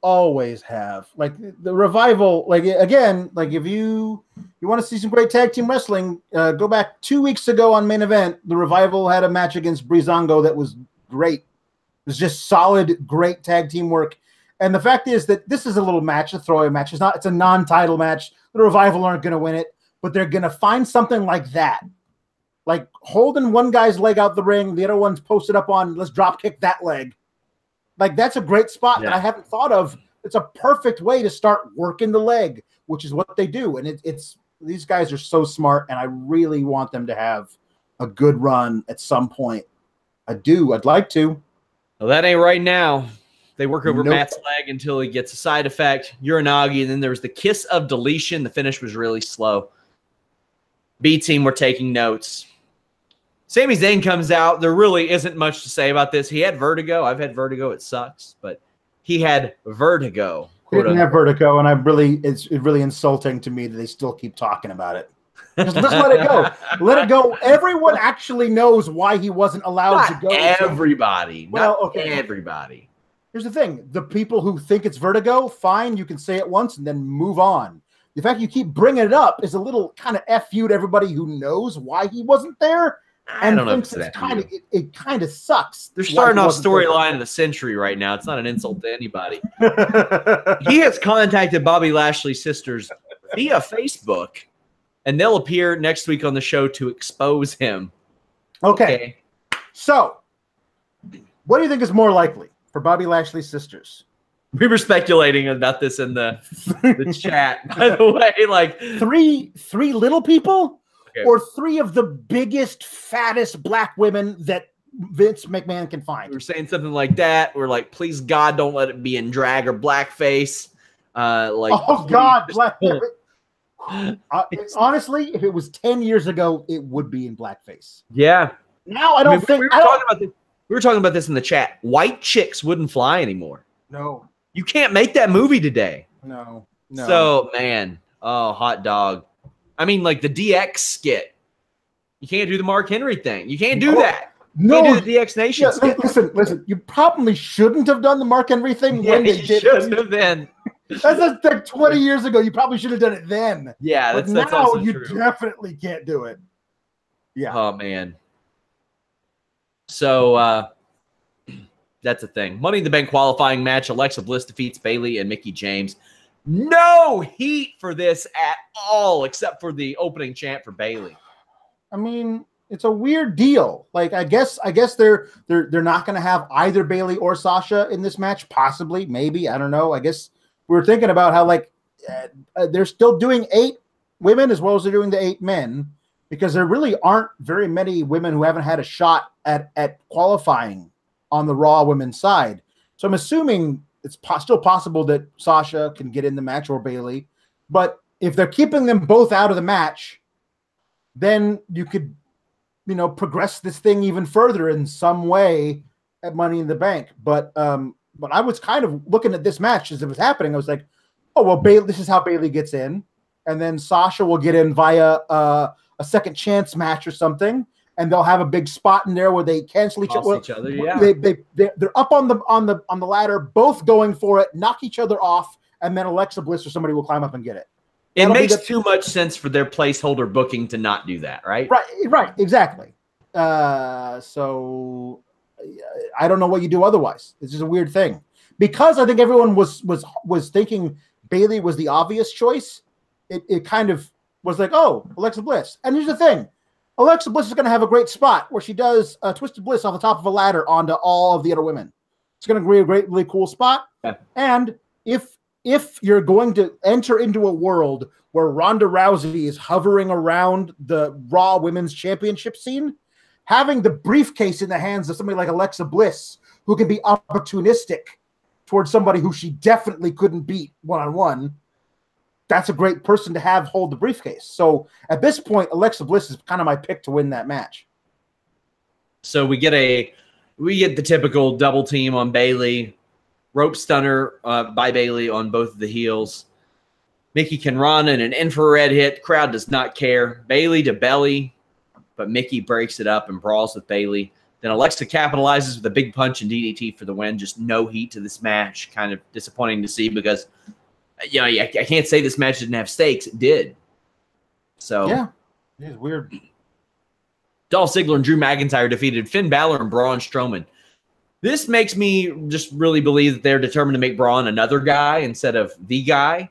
always have. Like the Revival, like again, like if you want to see some great tag team wrestling, go back 2 weeks ago on Main Event. The Revival had a match against Breezango that was great. It was just solid, great tag team work. And the fact is that this is a little match, a throwaway match. It's a non-title match. The Revival aren't going to win it, but they're going to find something like that. Like holding one guy's leg out the ring, the other one's posted up on, let's drop kick that leg. Like that's a great spot that I haven't thought of. It's a perfect way to start working the leg, which is what they do. And it's these guys are so smart, and I really want them to have a good run at some point. I'd like to. Well, that ain't right now. They work over Matt's leg until he gets a side effect, Uranagi, and then there was the kiss of deletion. The finish was really slow. B team were taking notes. Sami Zayn comes out. There really isn't much to say about this. He had vertigo. I've had vertigo. It sucks, but he had vertigo. He didn't have vertigo, and it's really insulting to me that they still keep talking about it. Just let it go. Let it go. Everyone actually knows why he wasn't allowed to go. Everybody. Well, not everybody. here's the thing: the people who think it's vertigo, fine, you can say it once and then move on. The fact you keep bringing it up is a little kind of F you to everybody who knows why he wasn't there. I don't know if it's kind of it kind of sucks. They're starting off storyline of the century right now. It's not an insult to anybody. He has contacted Bobby Lashley's sisters via Facebook, and they'll appear next week on the show to expose him. Okay. So, what do you think is more likely for Bobby Lashley's sisters? We were speculating about this in the chat, by the way. Like three little people, or three of the biggest, fattest black women that Vince McMahon can find. We're saying something like that. We're like, please God, don't let it be in drag or blackface. Oh God, black. Honestly, if it was 10 years ago, it would be in blackface. Yeah. Now I don't think we were talking about this in the chat. White chicks wouldn't fly anymore. No. You can't make that movie today. No. So, man, hot dog. I mean, like the DX skit. You can't do the Mark Henry thing. You can't do that. You can't do the DX Nation skit. Listen. You probably shouldn't have done the Mark Henry thing when they did. Shouldn't have been. That's like 20 years ago. You probably should have done it then. Yeah, that's now also you true. Definitely can't do it. Yeah. Oh man. So that's the thing. Money in the Bank qualifying match. Alexa Bliss defeats Bayley and Mickie James. No heat for this at all, except for the opening chant for Bayley. I mean, it's a weird deal. Like, I guess they're not going to have either Bayley or Sasha in this match. Possibly, maybe, I don't know. I guess we were thinking about how they're still doing 8 women as well as they're doing the 8 men, because there really aren't very many women who haven't had a shot at qualifying on the Raw women's side. So I'm assuming it's still possible that Sasha can get in the match or Bayley. But if they're keeping them both out of the match, then you could, progress this thing even further in some way at Money in the Bank. But I was kind of looking at this match as it was happening. I was like, oh, well, Bayley, this is how Bayley gets in. And then Sasha will get in via a second chance match or something. And they'll have a big spot in there where they cancel each other. Yeah. They're up on the ladder, both going for it, knock each other off, and then Alexa Bliss or somebody will climb up and get it. It makes too much sense for their placeholder booking to not do that, right? Right, exactly. So I don't know what you do otherwise. It's just a weird thing. Because I think everyone was thinking Bayley was the obvious choice, it kind of was like, oh, Alexa Bliss. And here's the thing. Alexa Bliss is going to have a great spot where she does a Twisted Bliss off the top of a ladder onto all of the other women. It's going to be a really cool spot. Yeah. And if you're going to enter into a world where Ronda Rousey is hovering around the Raw Women's Championship scene, having the briefcase in the hands of somebody like Alexa Bliss, who can be opportunistic towards somebody who she definitely couldn't beat one-on-one, that's a great person to have hold the briefcase. So at this point, Alexa Bliss is kind of my pick to win that match. So we get the typical double team on Bayley, rope stunner by Bayley on both of the heels. Mickie can run in an infrared hit. Crowd does not care. Bayley to belly, but Mickie breaks it up and brawls with Bayley. Then Alexa capitalizes with a big punch and DDT for the win. Just no heat to this match. Kind of disappointing to see because I can't say this match didn't have stakes. It did. So yeah, it's weird. Dolph Ziggler and Drew McIntyre defeated Finn Balor and Braun Strowman. This makes me just really believe that they're determined to make Braun another guy instead of the guy.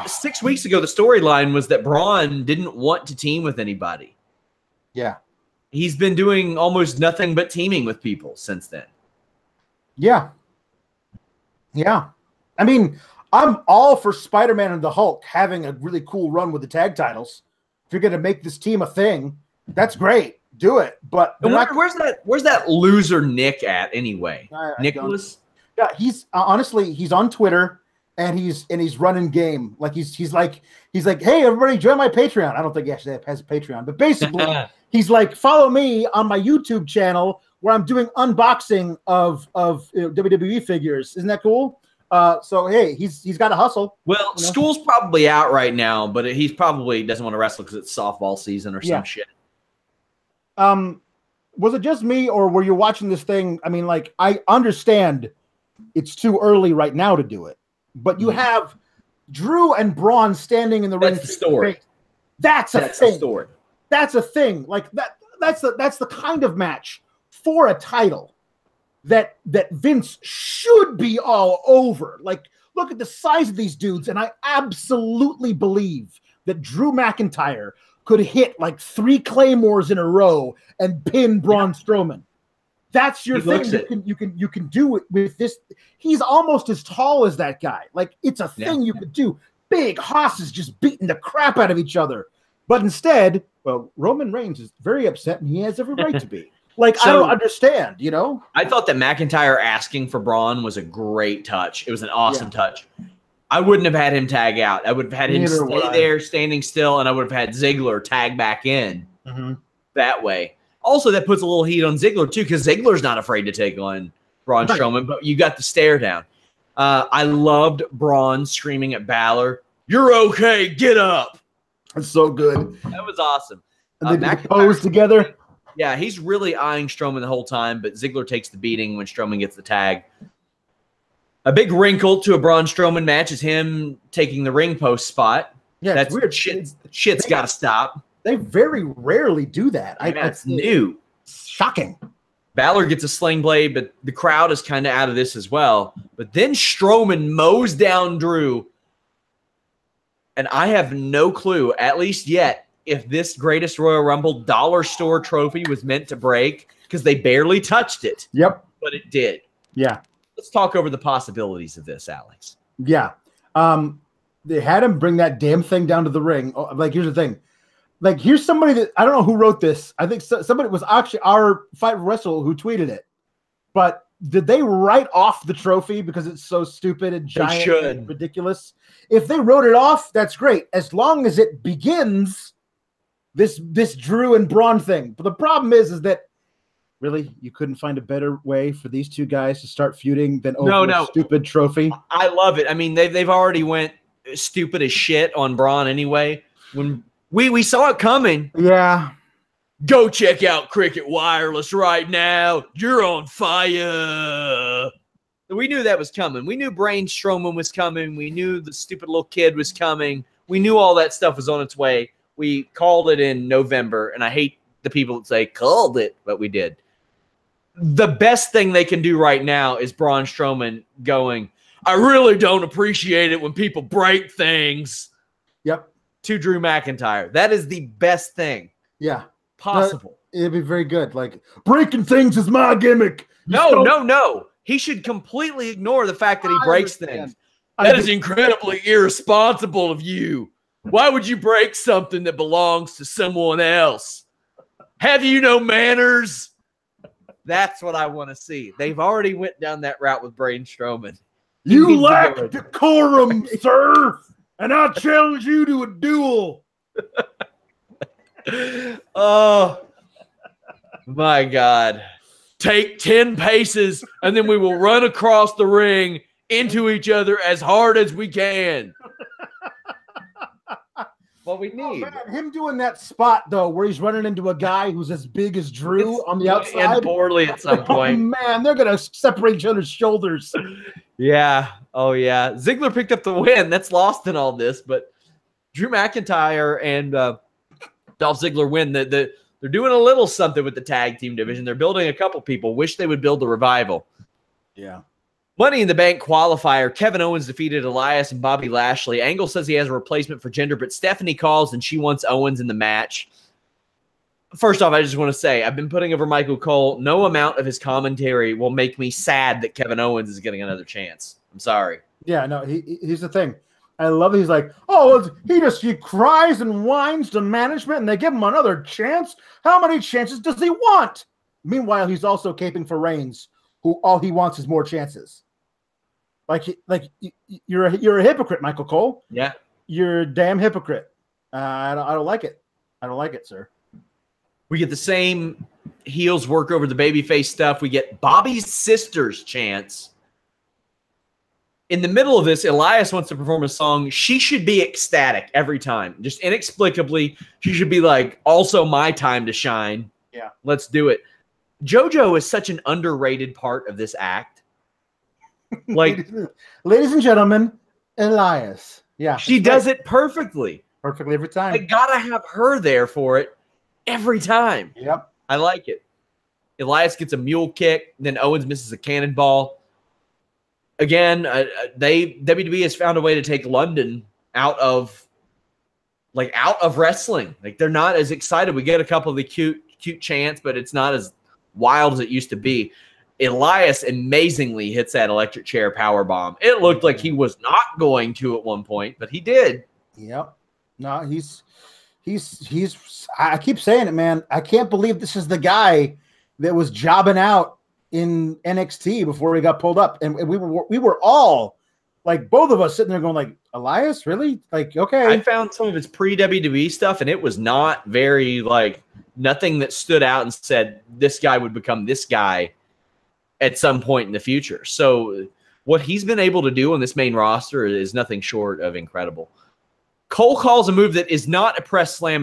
6 weeks ago, the storyline was that Braun didn't want to team with anybody. Yeah. He's been doing almost nothing but teaming with people since then. Yeah. Yeah. I mean, I'm all for Spider-Man and the Hulk having a really cool run with the tag titles. If you're going to make this team a thing, that's great. Do it. But where's that loser Nick at anyway? Nicholas? Yeah, he's honestly, he's on Twitter and he's running game. Like he's like, hey, everybody join my Patreon. I don't think he actually has a Patreon, but basically he's like, follow me on my YouTube channel where I'm doing unboxing of WWE figures. Isn't that cool? So hey, he's got to hustle. Well, school's probably out right now, but he probably doesn't want to wrestle because it's softball season or some shit. was it just me, or were you watching this thing? I mean, like, I understand it's too early right now to do it, but you have Drew and Braun standing in the ring. That's the story. That's a thing. Story. That's a thing. Like that's the kind of match for a title that Vince should be all over. Like, look at the size of these dudes, and I absolutely believe that Drew McIntyre could hit like 3 claymores in a row and pin Braun Strowman. That's your thing. You can do it with this. He's almost as tall as that guy. Like, it's a thing you could do. Big hosses just beating the crap out of each other. But instead, well, Roman Reigns is very upset, and he has every right to be. Like, I don't understand, you know? I thought that McIntyre asking for Braun was a great touch. It was an awesome touch. I wouldn't have had him tag out. I would have had him stay there, standing still, and I would have had Ziggler tag back in that way. Also, that puts a little heat on Ziggler, too, because Ziggler's not afraid to take on Braun Strowman, but you got the stare down. I loved Braun screaming at Balor, "You're okay, get up." That's so good. That was awesome. And they pose together. Yeah, he's really eyeing Strowman the whole time, but Ziggler takes the beating when Strowman gets the tag. A big wrinkle to a Braun Strowman match is him taking the ring post spot. Yeah, that's weird. Shit's got to stop. They very rarely do that. That's new. Shocking. Balor gets a sling blade, but the crowd is kind of out of this as well. But then Strowman mows down Drew. And I have no clue, at least yet, if this Greatest Royal Rumble dollar store trophy was meant to break, because they barely touched it. Yep. But it did. Yeah. Let's talk over the possibilities of this, Alex. Yeah. They had him bring that damn thing down to the ring. Oh, like, here's the thing. Like, here's somebody that, I don't know who wrote this. I think somebody was actually our Fight Wrestle who tweeted it. But did they write off the trophy because it's so stupid and giant and ridiculous? If they wrote it off, that's great. As long as it begins this Drew and Braun thing. But the problem is that really you couldn't find a better way for these two guys to start feuding than over a stupid trophy. I love it. I mean, they've already went stupid as shit on Braun anyway. When we saw it coming. Yeah. Go check out Cricket Wireless right now. You're on fire. We knew that was coming. We knew Braun Strowman was coming. We knew the stupid little kid was coming. We knew all that stuff was on its way. We called it in November, and I hate the people that say called it, but we did. The best thing they can do right now is Braun Strowman going, "I really don't appreciate it when people break things." Yep. To Drew McIntyre. That is the best thing. Yeah. Possible. It'd be very good. Like, breaking things is my gimmick. No. He should completely ignore the fact that he breaks things. That is incredibly irresponsible of you. Why would you break something that belongs to someone else? Have you no manners? That's what I want to see. They've already went down that route with Braun Strowman. You lack decorum, sir, and I challenge you to a duel. Oh, my God. Take 10 paces, and then we will run across the ring into each other as hard as we can. What we need. Oh, man, him doing that spot, though, where he's running into a guy who's as big as Drew on the outside. And poorly at some point. Oh, man, they're going to separate each other's shoulders. Yeah. Oh, yeah. Ziggler picked up the win. That's lost in all this, but Drew McIntyre and Dolph Ziggler win. They're doing a little something with the tag team division. They're building a couple people. Wish they would build the Revival. Yeah. Money in the Bank qualifier. Kevin Owens defeated Elias and Bobby Lashley. Angle says he has a replacement for Jinder, but Stephanie calls and she wants Owens in the match. First off, I just want to say, I've been putting over Michael Cole. No amount of his commentary will make me sad that Kevin Owens is getting another chance. I'm sorry. Yeah, no, he's the thing. I love it. He's like, oh, he cries and whines to management and they give him another chance. How many chances does he want? Meanwhile, he's also caping for Reigns, who all he wants is more chances. Like you're a hypocrite, Michael Cole. Yeah, you're a damn hypocrite. I don't like it. I don't like it, sir. We get the same heels work over the babyface stuff. We get Bobby's sister's chance. In the middle of this, Elias wants to perform a song. She should be ecstatic every time. Just inexplicably, she should be like, also my time to shine. Yeah. Let's do it. JoJo is such an underrated part of this act. Like, ladies and gentlemen, Elias. Yeah. She does it perfectly. Perfectly every time. I gotta have her there for it every time. Yep. I like it. Elias gets a mule kick, then Owens misses a cannonball. Again, WWE has found a way to take London out of wrestling. Like, they're not as excited. We get a couple of the cute chants, but it's not as wild as it used to be. Elias amazingly hits that electric chair power bomb. It looked like he was not going to at one point, but he did. Yep. No, he's I keep saying it, man. I can't believe this is the guy that was jobbing out in NXT before he got pulled up. And we were all like, both of us sitting there going like, Elias, really? Like, okay. I found some of his pre-WWE stuff, and it was not very, like, nothing that stood out and said this guy would become this guy at some point in the future. So what he's been able to do on this main roster is nothing short of incredible. Cole calls a move that is not a press slam.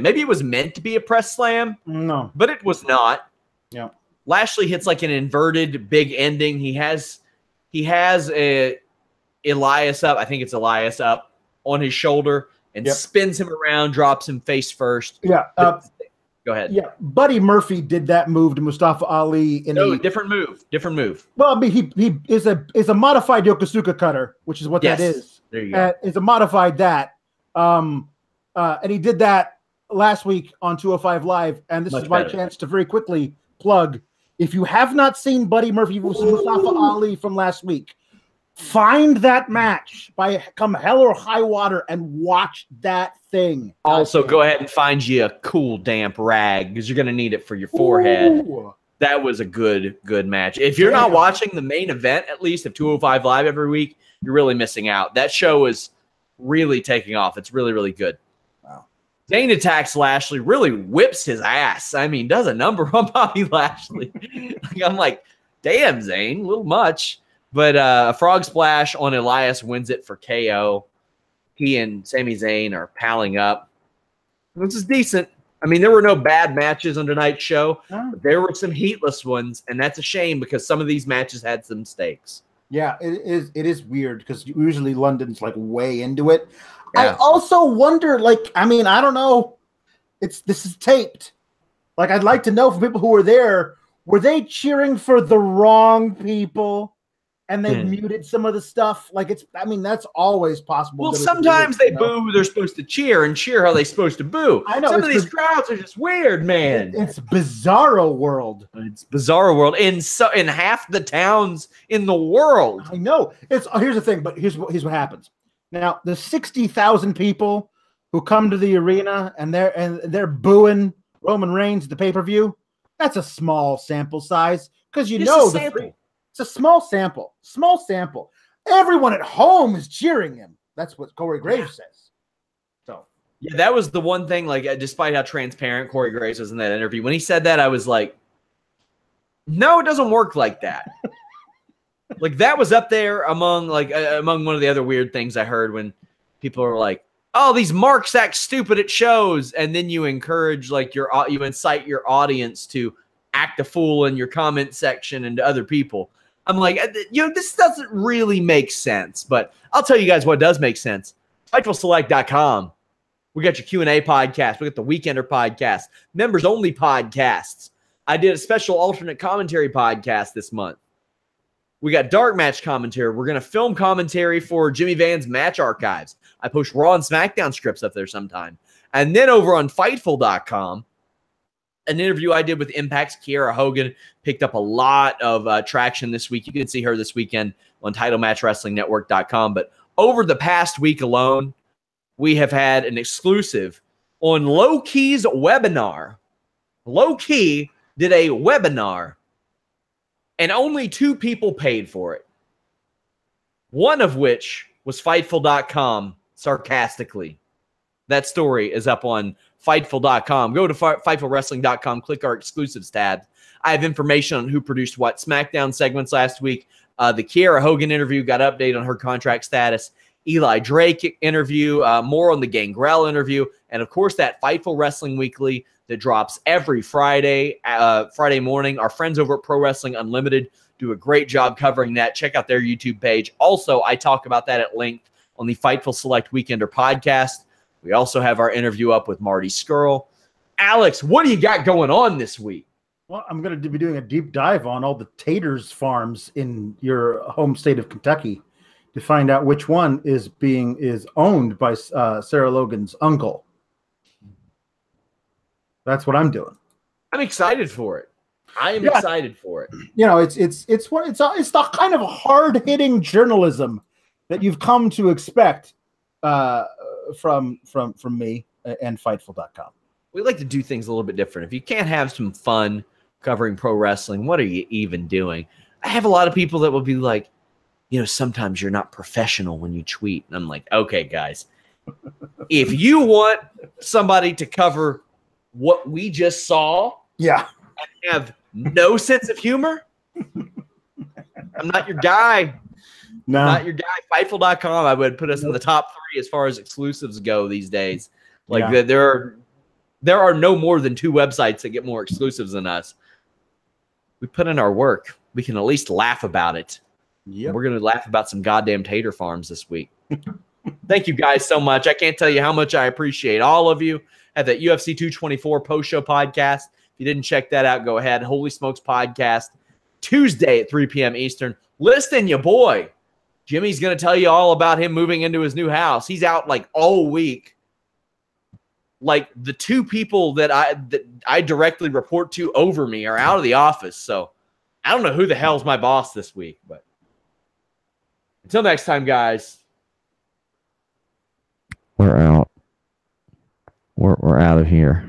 Maybe it was meant to be a press slam. No. But it was not. Yeah. Lashley hits like an inverted big ending. He has a Elias up. I think it's Elias up on his shoulder and spins him around, drops him face first. Yeah. Go ahead. Yeah, Buddy Murphy did that move to Mustafa Ali different move. Well, I mean, he is a modified Yokosuka cutter, which is what that is. There you go. It's a modified that. And he did that last week on 205 Live, and this is my chance to very quickly plug. If you have not seen Buddy Murphy versus Mustafa Ali from last week, find that match by come hell or high water and watch that thing. Also, go ahead and find you a cool damp rag because you're going to need it for your forehead. Ooh. That was a good match. If you're not watching the main event, at least of 205 Live every week, you're really missing out. That show is really taking off. It's really, really good. Wow. Zayn attacks Lashley, really whips his ass. I mean, does a number on Bobby Lashley. I'm like, damn, Zayn, a little much. But a frog splash on Elias wins it for KO. He and Sami Zayn are palling up. This is decent. I mean, there were no bad matches on tonight's show. But there were some heatless ones, and that's a shame because some of these matches had some stakes. Yeah, it is weird because usually London's like way into it. Yeah. I also wonder, like, I mean, I don't know. This is taped. Like, I'd like to know from people who were there, were they cheering for the wrong people? And they muted some of the stuff. Like, that's always possible. Well, sometimes they boo who they're supposed to cheer and cheer how they're supposed to boo. I know. Some of these crowds are just weird, man. It's Bizarro World. It's Bizarro World in half the towns in the world. I know. Here's the thing, but here's what happens. Now, the 60,000 people who come to the arena and they're booing Roman Reigns at the pay-per-view, that's a small sample size because it's a small sample. Small sample. Everyone at home is cheering him. That's what Corey Graves says. So yeah, that was the one thing. Like, despite how transparent Corey Graves was in that interview, when he said that, I was like, "No, it doesn't work like that." Like, that was up there among one of the other weird things I heard when people are like, "Oh, these marks act stupid at shows," and then you encourage you incite your audience to act a fool in your comment section and to other people. I'm like, this doesn't really make sense, but I'll tell you guys what does make sense. FightfulSelect.com. We got your Q&A podcast. We got the Weekender podcast, members-only podcasts. I did a special alternate commentary podcast this month. We got dark match commentary. We're going to film commentary for Jimmy Van's match archives. I post Raw and SmackDown scripts up there sometime. And then over on Fightful.com, an interview I did with Impact's Kiera Hogan picked up a lot of traction this week. You can see her this weekend on TitleMatchWrestlingNetwork.com. But over the past week alone, we have had an exclusive on Low Key's webinar. Low Key did a webinar, and only 2 people paid for it. One of which was Fightful.com, sarcastically. That story is up on Fightful.com. Go to FightfulWrestling.com, click our exclusives tab. I have information on who produced what SmackDown segments last week. The Kiera Hogan interview got updated on her contract status. Eli Drake interview, more on the Gangrel interview, and of course that Fightful Wrestling Weekly that drops every Friday morning. Our friends over at Pro Wrestling Unlimited do a great job covering that. Check out their YouTube page. Also, I talk about that at length on the Fightful Select Weekender podcast. We also have our interview up with Marty Scurll. Alex, what do you got going on this week? Well, I'm going to be doing a deep dive on all the Taters farms in your home state of Kentucky to find out which one is owned by Sarah Logan's uncle. That's what I'm doing. I'm excited for it. I am excited for it. You know, it's the kind of hard-hitting journalism that you've come to expect from me and Fightful.com. We like to do things a little bit different. If you can't have some fun covering pro wrestling, what are you even doing? I have a lot of people that will be like, sometimes you're not professional when you tweet. And I'm like, okay, guys, if you want somebody to cover what we just saw and have no sense of humor, I'm not your guy. No. Not your guy. Fightful.com, I would put us in the top 3 as far as exclusives go these days. Like there are no more than 2 websites that get more exclusives than us. We put in our work. We can at least laugh about it. Yep. We're going to laugh about some goddamn tater farms this week. Thank you guys so much. I can't tell you how much I appreciate all of you at that UFC 224 post-show podcast. If you didn't check that out, go ahead. Holy Smokes podcast, Tuesday at 3 p.m. Eastern. Listen, your boy, Jimmy's going to tell you all about him moving into his new house. He's out like all week. Like the 2 people that I directly report to over me are out of the office. So I don't know who the hell's my boss this week, but until next time, guys. We're out. We're out of here.